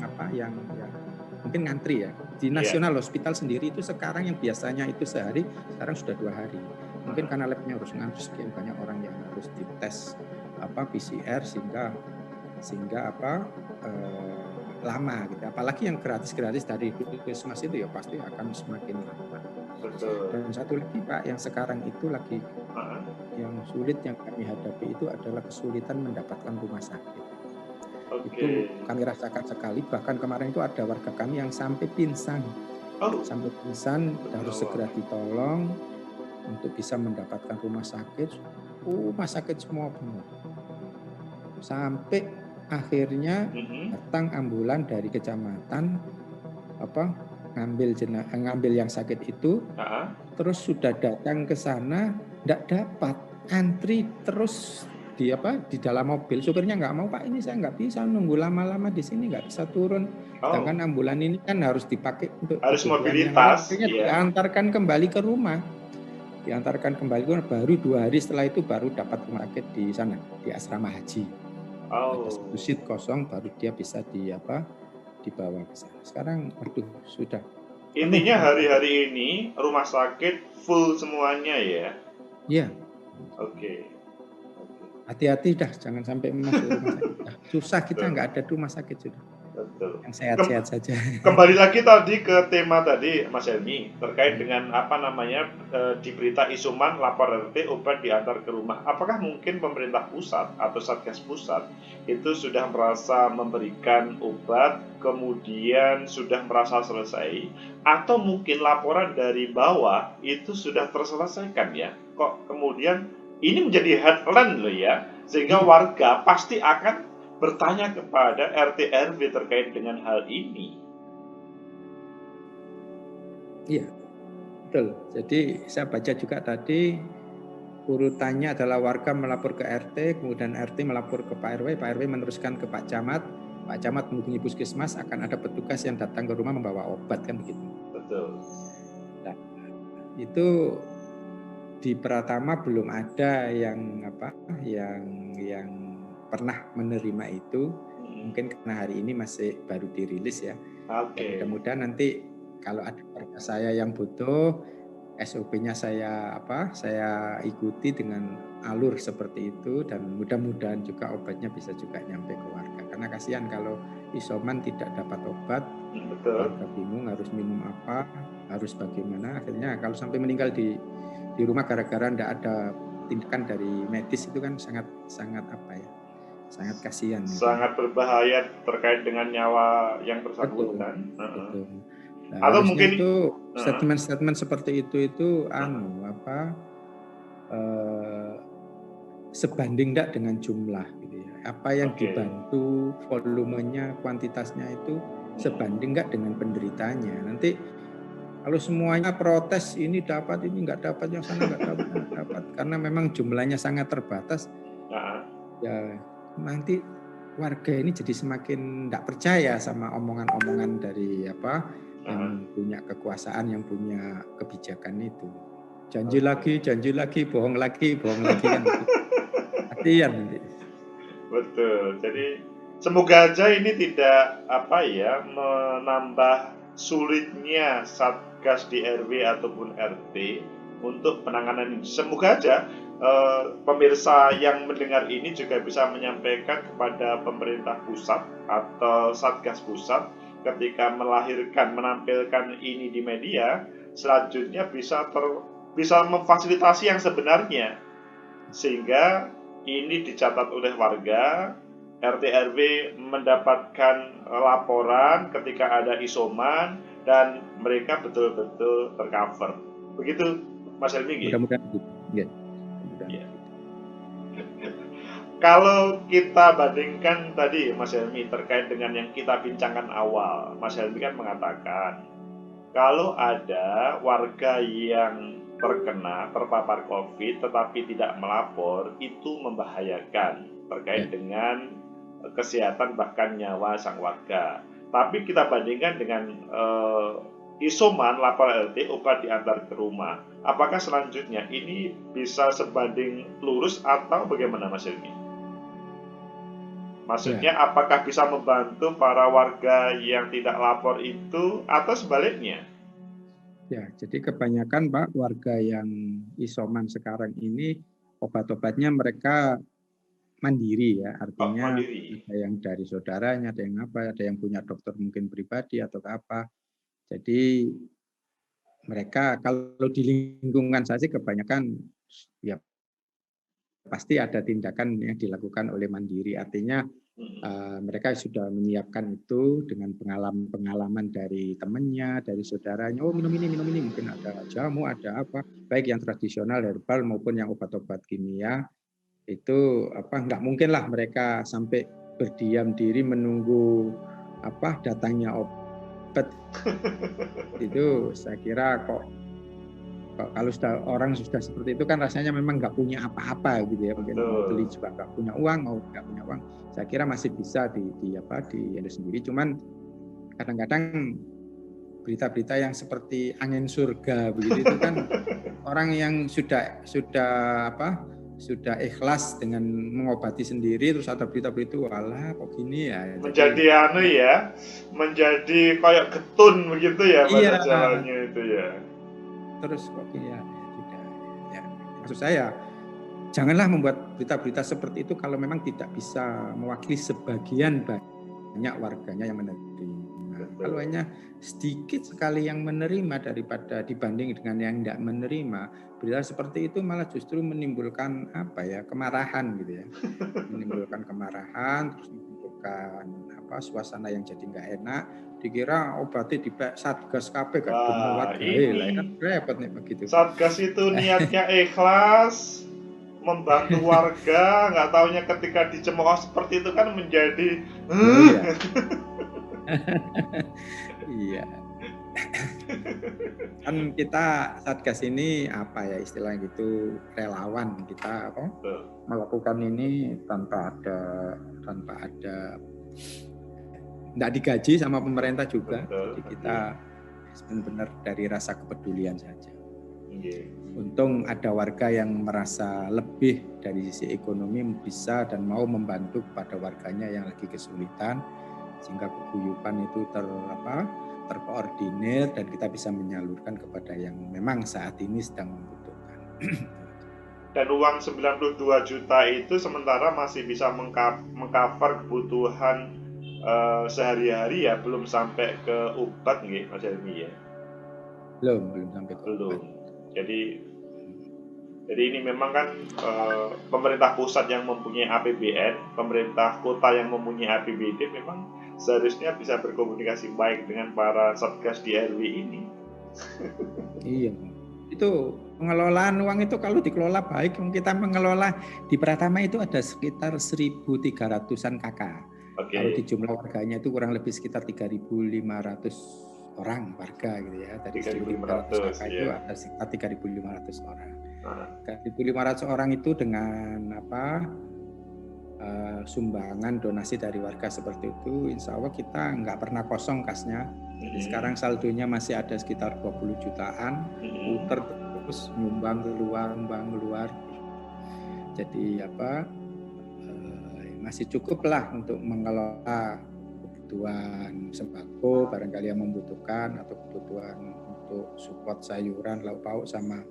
mungkin ngantri ya. Di National Hospital sendiri itu sekarang yang biasanya itu sehari, sekarang sudah 2 hari. Mungkin karena labnya harus ngantri sekian banyak orang yang harus dites PCR sehingga lama gitu. Apalagi yang gratis dari puskesmas itu ya pasti akan semakin lama. Dan satu lagi Pak, yang sekarang itu lagi yang sulit yang kami hadapi itu adalah kesulitan mendapatkan rumah sakit. Itu kami rasakan sekali. Bahkan kemarin itu ada warga kami yang sampai pingsan. Harus segera ditolong untuk bisa mendapatkan rumah sakit. Rumah sakit semua penuh. Sampai akhirnya datang ambulan dari kecamatan ngambil yang sakit itu, terus sudah datang ke sana, tidak dapat, antri terus di dalam mobil. Supirnya nggak mau, Pak, ini saya nggak bisa nunggu lama-lama di sini, nggak bisa turun. Sedangkan ambulan ini kan harus dipakai untuk mobilitas, diantarkan kembali ke rumah. Baru 2 hari setelah itu baru dapat rumah sakit di sana, di asrama haji. Ada satu seat kosong, baru dia bisa dibawa ke sana. Sekarang sudah. Intinya hari-hari ini rumah sakit full semuanya ya? Iya. Oke. Hati-hati dah, jangan sampai masuk rumah sakit. Susah kita nggak ada rumah sakit sudah. Betul. Yang sehat-sehat saja. Kembali lagi tadi ke tema tadi Mas Helmi terkait dengan di berita isoman lapor RT obat diantar ke rumah. Apakah mungkin pemerintah pusat atau Satgas pusat itu sudah merasa memberikan obat kemudian sudah merasa selesai, atau mungkin laporan dari bawah itu sudah terselesaikan ya? Kok kemudian ini menjadi headline loh ya, sehingga warga pasti akan bertanya kepada RT RW terkait dengan hal ini. Iya, betul. Jadi saya baca juga tadi urutannya adalah warga melapor ke RT, kemudian RT melapor ke Pak RW meneruskan ke Pak Camat menghubungi puskesmas, akan ada petugas yang datang ke rumah membawa obat, kan begitu. Betul. Nah, itu di Pratama belum ada yang pernah menerima itu. Mungkin karena hari ini masih baru dirilis ya. Mudah-mudahan nanti kalau ada warga saya yang butuh, SOP-nya saya ikuti dengan alur seperti itu, dan mudah-mudahan juga obatnya bisa juga nyampe ke warga. Karena kasihan kalau isoman tidak dapat obat, warga bingung harus minum apa, harus bagaimana. Akhirnya kalau sampai meninggal di rumah gara-gara tidak ada tindakan dari medis, itu kan sangat sangat kasihan. Sangat berbahaya terkait dengan nyawa yang bersangkutan. Betul. Nah, atau mungkin itu statement seperti itu sebanding tidak dengan jumlah gitu ya. Apa yang dibantu, volumenya, kuantitasnya itu sebanding nggak dengan penderitanya. Nanti kalau semuanya protes, ini dapat, ini nggak dapat, yang sana nggak dapat, karena memang jumlahnya sangat terbatas. Ya nanti warga ini jadi semakin tidak percaya sama omongan-omongan dari yang punya kekuasaan, yang punya kebijakan itu. Janji lagi, bohong lagi kan. Hati-hati nanti. Betul. Jadi semoga aja ini tidak menambah sulitnya Satgas di RW ataupun RT untuk penanganan ini. Semoga aja pemirsa yang mendengar ini juga bisa menyampaikan kepada pemerintah pusat atau Satgas pusat ketika menampilkan ini di media, selanjutnya bisa memfasilitasi yang sebenarnya, sehingga ini dicatat oleh warga, RT RW mendapatkan laporan ketika ada isoman dan mereka betul-betul tercover. Begitu Mas Helmi? Mudah-mudahan gitu. Ya. Ya. Kalau kita bandingkan tadi Mas Helmi terkait dengan yang kita bincangkan awal, Mas Helmi kan mengatakan kalau ada warga yang terpapar COVID tetapi tidak melapor, itu membahayakan terkait dengan kesehatan bahkan nyawa sang warga. Tapi kita bandingkan dengan isoman, lapor RT, obat diantar ke rumah. Apakah selanjutnya ini bisa sebanding lurus atau bagaimana Mas Helmi? Maksudnya apakah bisa membantu para warga yang tidak lapor itu atau sebaliknya? Ya, jadi kebanyakan Pak warga yang isoman sekarang ini obat-obatnya mereka mandiri ya, artinya mandiri. Ada yang dari saudaranya, ada yang punya dokter mungkin pribadi atau apa. Jadi mereka kalau di lingkungan saya sih kebanyakan ya pasti ada tindakan yang dilakukan oleh mandiri, artinya mereka sudah menyiapkan itu dengan pengalaman dari temannya, dari saudaranya. Oh minum ini, mungkin ada jamu, ada apa, baik yang tradisional herbal maupun yang obat-obat kimia. Itu nggak mungkin lah mereka sampai berdiam diri menunggu datangnya obat. Itu saya kira kalau orang sudah seperti itu kan rasanya memang nggak punya apa-apa gitu ya, mungkin mau beli juga nggak punya uang, saya kira masih bisa di sendiri. Cuman kadang-kadang berita-berita yang seperti angin surga begitu itu kan orang yang sudah ikhlas dengan mengobati sendiri terus ada berita-berita walah kok gini ya. Menjadi kayak getun begitu ya bahasa Jawanya itu ya. Terus kok ya sudah ya. Maksud saya janganlah membuat berita-berita seperti itu kalau memang tidak bisa mewakili sebagian banyak warganya yang menerima. Kalau hanya sedikit sekali yang menerima daripada dibanding dengan yang tidak menerima, berita seperti itu malah justru menimbulkan kemarahan gitu ya. Menimbulkan kemarahan, terus menimbulkan suasana yang jadi nggak enak. Dikira obatnya di Satgas KP gak demo warga lah kan repot nih begitu. Satgas itu niatnya ikhlas membantu warga, nggak taunya ketika dicemooh seperti itu kan menjadi iya. Kan kita Satgas ini istilahnya gitu relawan, kita melakukan ini tanpa ada nggak digaji sama pemerintah juga. Jadi kita benar-benar dari rasa kepedulian saja. Untung ada warga yang merasa lebih dari sisi ekonomi bisa dan mau membantu kepada warganya yang lagi kesulitan, sehingga keguyupan itu terkoordinir dan kita bisa menyalurkan kepada yang memang saat ini sedang membutuhkan. Dan uang 92 juta itu sementara masih bisa mengcover kebutuhan sehari-hari ya, belum sampai ke obat nggih Mas Helmi ya? Belum sampai ke obat. Jadi ini memang kan pemerintah pusat yang mempunyai APBN, pemerintah kota yang mempunyai APBD memang seharusnya bisa berkomunikasi baik dengan para Satgas di RW ini. Iya. Itu pengelolaan uang itu kalau dikelola baik, kita mengelola di Pratama itu ada sekitar 1.300-an KK. Kalau di jumlah warganya itu kurang lebih sekitar 3.500 orang warga gitu ya. Dari 1.500 KK itu ada sekitar 3.500 orang. 3.500 orang itu dengan sumbangan donasi dari warga seperti itu, insya Allah kita nggak pernah kosong kasnya. Jadi sekarang saldonya masih ada sekitar 20 jutaan, puter terus nyumbang keluar. Jadi masih cukup lah untuk mengelola kebutuhan sembako barangkali yang membutuhkan, atau kebutuhan untuk support sayuran, lauk pauk, sama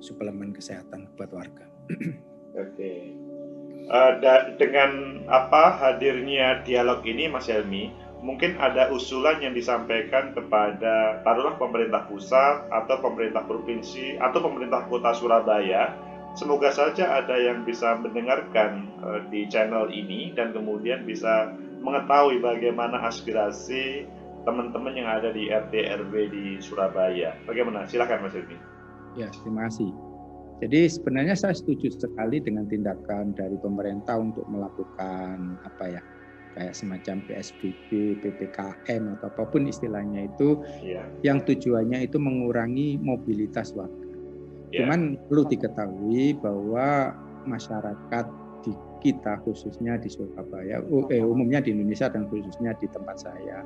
suplemen kesehatan buat warga. Oke. Dengan hadirnya dialog ini, Mas Helmi, mungkin ada usulan yang disampaikan kepada taruhlah pemerintah pusat atau pemerintah provinsi atau pemerintah kota Surabaya. Semoga saja ada yang bisa mendengarkan di channel ini dan kemudian bisa mengetahui bagaimana aspirasi teman-teman yang ada di RT RW di Surabaya. Bagaimana? Silakan Mas Helmi. Ya, terima kasih. Jadi sebenarnya saya setuju sekali dengan tindakan dari pemerintah untuk melakukan kayak semacam PSBB, PPKM atau apapun istilahnya itu, yang tujuannya itu mengurangi mobilitas warga. Cuman perlu diketahui bahwa masyarakat di kita, khususnya di Surabaya, umumnya di Indonesia dan khususnya di tempat saya,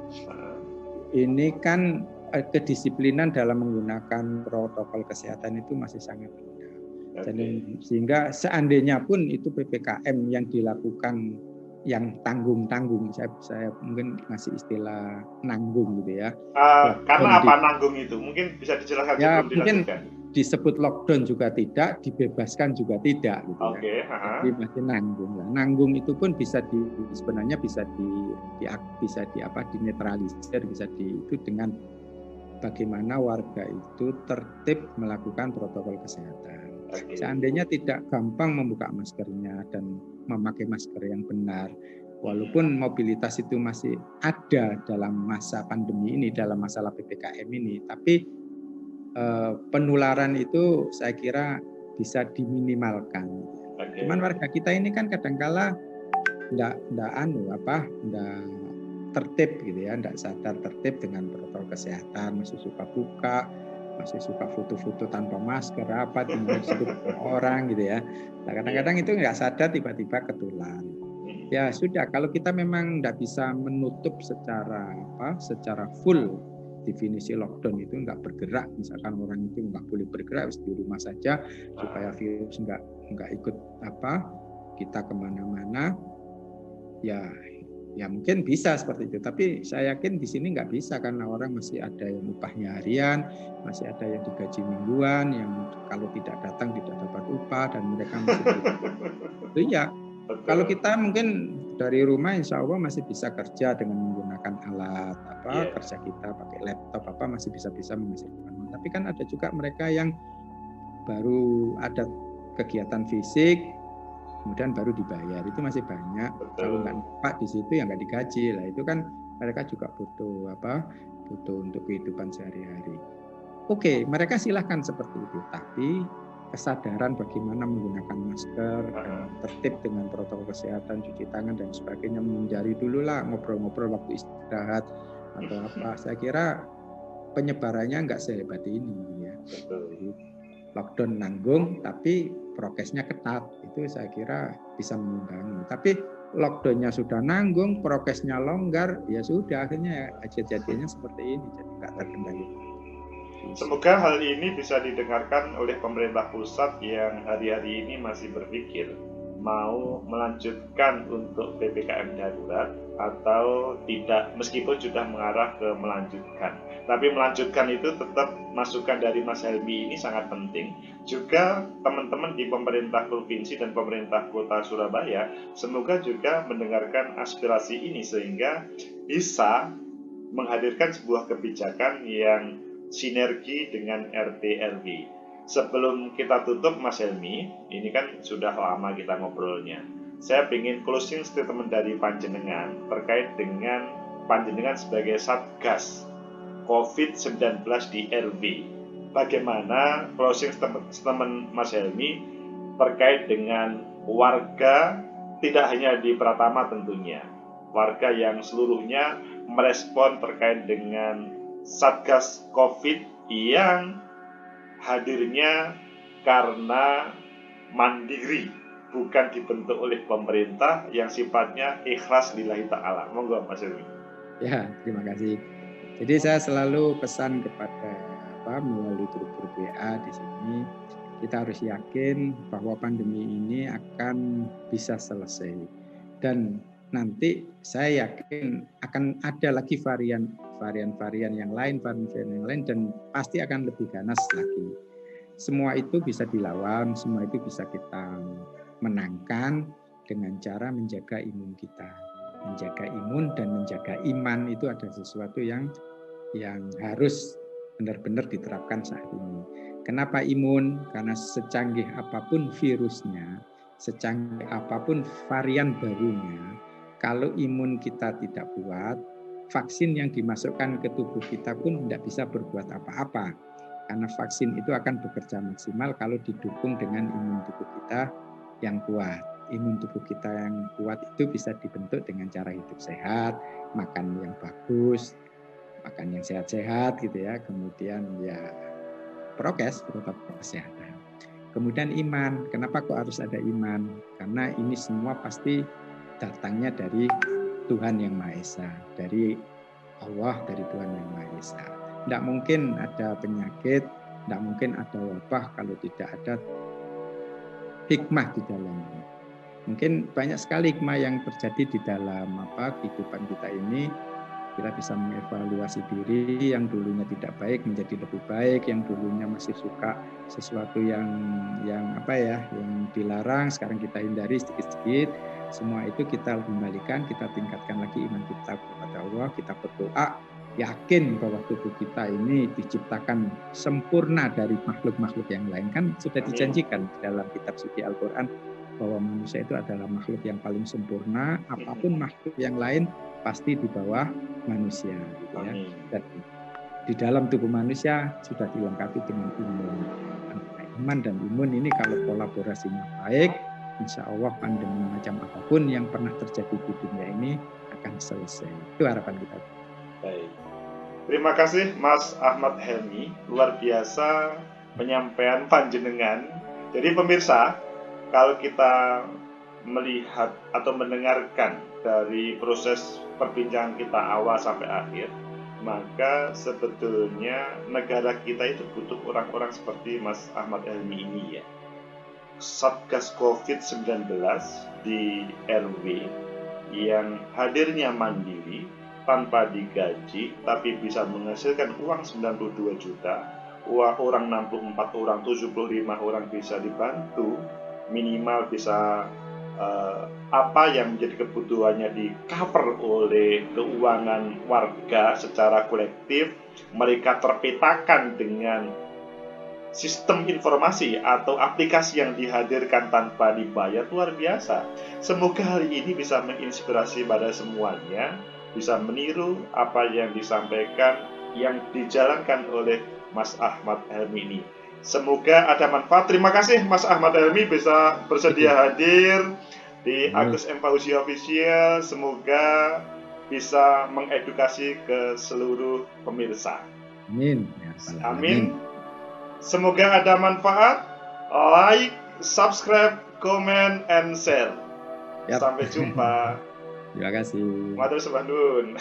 ini kan kedisiplinan dalam menggunakan protokol kesehatan itu masih sangat rendah. Jadi, sehingga seandainya pun itu PPKM yang dilakukan yang tanggung-tanggung, saya mungkin ngasih istilah nanggung gitu ya. Karena apa nanggung itu? Mungkin bisa dijelaskan ya, sebelum dilanjutkan. Disebut lockdown juga tidak, dibebaskan juga tidak gitu ya. Jadi masih nanggung. Nah, nanggung itu pun sebenarnya bisa dinetralisir, itu dengan bagaimana warga itu tertib melakukan protokol kesehatan. Seandainya tidak gampang membuka maskernya dan memakai masker yang benar, walaupun mobilitas itu masih ada dalam masa pandemi ini, dalam masalah PPKM ini, tapi penularan itu saya kira bisa diminimalkan. Cuman warga kita ini kan kadangkala enggak tertib gitu ya, enggak sadar tertib dengan protokol kesehatan, masih suka buka, masih suka foto-foto tanpa masker, tinggal disebut orang gitu ya. Nah, kadang-kadang itu nggak sadar tiba-tiba ketular. Ya sudah, kalau kita memang nggak bisa menutup secara full, definisi lockdown itu nggak bergerak, misalkan orang itu nggak boleh bergerak, harus di rumah saja supaya virus nggak ikut kita kemana-mana. Ya mungkin bisa seperti itu, tapi saya yakin di sini nggak bisa karena orang masih ada yang upahnya harian, masih ada yang digaji mingguan, yang kalau tidak datang tidak dapat upah, dan mereka masih iya. Kalau kita mungkin dari rumah insya Allah masih bisa kerja dengan menggunakan alat kerja kita, pakai laptop masih bisa menghasilkan. Tapi kan ada juga mereka yang baru ada kegiatan fisik, kemudian baru dibayar, itu masih banyak. Kalau nggak nampak di situ ya nggak digaji lah, itu kan mereka juga butuh untuk kehidupan sehari-hari. Oke, mereka silahkan seperti itu, tapi kesadaran bagaimana menggunakan masker, tertib dengan protokol kesehatan, cuci tangan dan sebagainya, menghindari dulu lah ngobrol-ngobrol waktu istirahat atau saya kira penyebarannya nggak sehebat ini ya. Lockdown nanggung tapi prokesnya ketat, itu saya kira bisa mengimbangi. Tapi lockdownnya sudah nanggung, prokesnya longgar, ya sudah, akhirnya jadinya seperti ini, jadi nggak terkendali. Semoga hal ini bisa didengarkan oleh pemerintah pusat yang hari-hari ini masih berpikir mau melanjutkan untuk PPKM darurat atau tidak, meskipun sudah mengarah ke melanjutkan. Tapi melanjutkan itu tetap masukan dari Mas Helmi ini sangat penting. Juga teman-teman di pemerintah provinsi dan pemerintah kota Surabaya semoga juga mendengarkan aspirasi ini sehingga bisa menghadirkan sebuah kebijakan yang sinergi dengan RT RW. Sebelum kita tutup Mas Helmi, ini kan sudah lama kita ngobrolnya. Saya ingin closing statement dari Panjenengan terkait dengan Panjenengan sebagai Satgas COVID-19 di RW. Bagaimana closing statement Mas Helmi terkait dengan warga, tidak hanya di Pratama tentunya, warga yang seluruhnya merespon terkait dengan Satgas COVID yang hadirnya karena mandiri, bukan dibentuk oleh pemerintah, yang sifatnya ikhlas lillahi ta'ala. Monggo Mas Helmi. Ya, terima kasih. Jadi saya selalu pesan kepada melalui grup-grup WA di sini, kita harus yakin bahwa pandemi ini akan bisa selesai. Dan nanti saya yakin akan ada lagi varian-varian yang lain, dan pasti akan lebih ganas lagi. Semua itu bisa dilawan, semua itu bisa kita menangkan dengan cara menjaga imun kita. Menjaga imun dan menjaga iman itu ada sesuatu yang harus benar-benar diterapkan saat ini. Kenapa imun? Karena secanggih apapun virusnya, secanggih apapun varian barunya, kalau imun kita tidak kuat, vaksin yang dimasukkan ke tubuh kita pun tidak bisa berbuat apa-apa. Karena vaksin itu akan bekerja maksimal kalau didukung dengan imun tubuh kita yang kuat. Imun tubuh kita yang kuat itu bisa dibentuk dengan cara hidup sehat, makan yang bagus, makan yang sehat-sehat gitu ya. Kemudian ya prokes, protokol kesehatan. Kemudian iman. Kenapa kok harus ada iman? Karena ini semua pasti datangnya dari Tuhan Yang Maha Esa, dari Allah, dari Tuhan Yang Maha Esa. Tidak mungkin ada penyakit, tidak mungkin ada wabah kalau tidak ada hikmah di dalamnya. Mungkin banyak sekali hikmah yang terjadi di dalam kehidupan kita ini. Kita bisa mengevaluasi diri yang dulunya tidak baik menjadi lebih baik, yang dulunya masih suka sesuatu yang dilarang, sekarang kita hindari sedikit-sedikit. Semua itu kita kembalikan, kita tingkatkan lagi iman kita kepada Allah, kita berdoa, yakin bahwa tubuh kita ini diciptakan sempurna dari makhluk-makhluk yang lain. Kan sudah dijanjikan dalam kitab suci Al-Quran bahwa manusia itu adalah makhluk yang paling sempurna, apapun makhluk yang lain pasti di bawah manusia, gitu ya. Dan di dalam tubuh manusia sudah dilengkapi dengan imun. Iman dan imun ini kalau kolaborasinya baik, insya Allah pandemi macam apapun yang pernah terjadi di dunia ini akan selesai. Itu harapan kita. Baik. Terima kasih Mas Ahmad Helmy, luar biasa penyampaian panjenengan. Jadi pemirsa, kalau kita melihat atau mendengarkan dari proses perbincangan kita awal sampai akhir, maka sebetulnya negara kita itu butuh orang-orang seperti Mas Ahmad Helmy ini ya. Satgas COVID-19 di RW yang hadirnya mandiri tanpa digaji tapi bisa menghasilkan uang 92 juta, orang 64 orang, 75 orang bisa dibantu, minimal bisa apa yang menjadi kebutuhannya di cover oleh keuangan warga secara kolektif, mereka terpetakan dengan sistem informasi atau aplikasi yang dihadirkan tanpa dibayar, luar biasa. Semoga hari ini bisa menginspirasi pada semuanya, bisa meniru apa yang disampaikan, yang dijalankan oleh Mas Ahmad Helmy ini. Semoga ada manfaat. Terima kasih Mas Ahmad Helmy bisa bersedia hadir di Agus M. Fauzi Official. Semoga bisa mengedukasi ke seluruh pemirsa. Amin. Amin. Semoga ada manfaat. Like, subscribe, comment, and share. Sampai jumpa. Terima kasih. Matur Subhanun.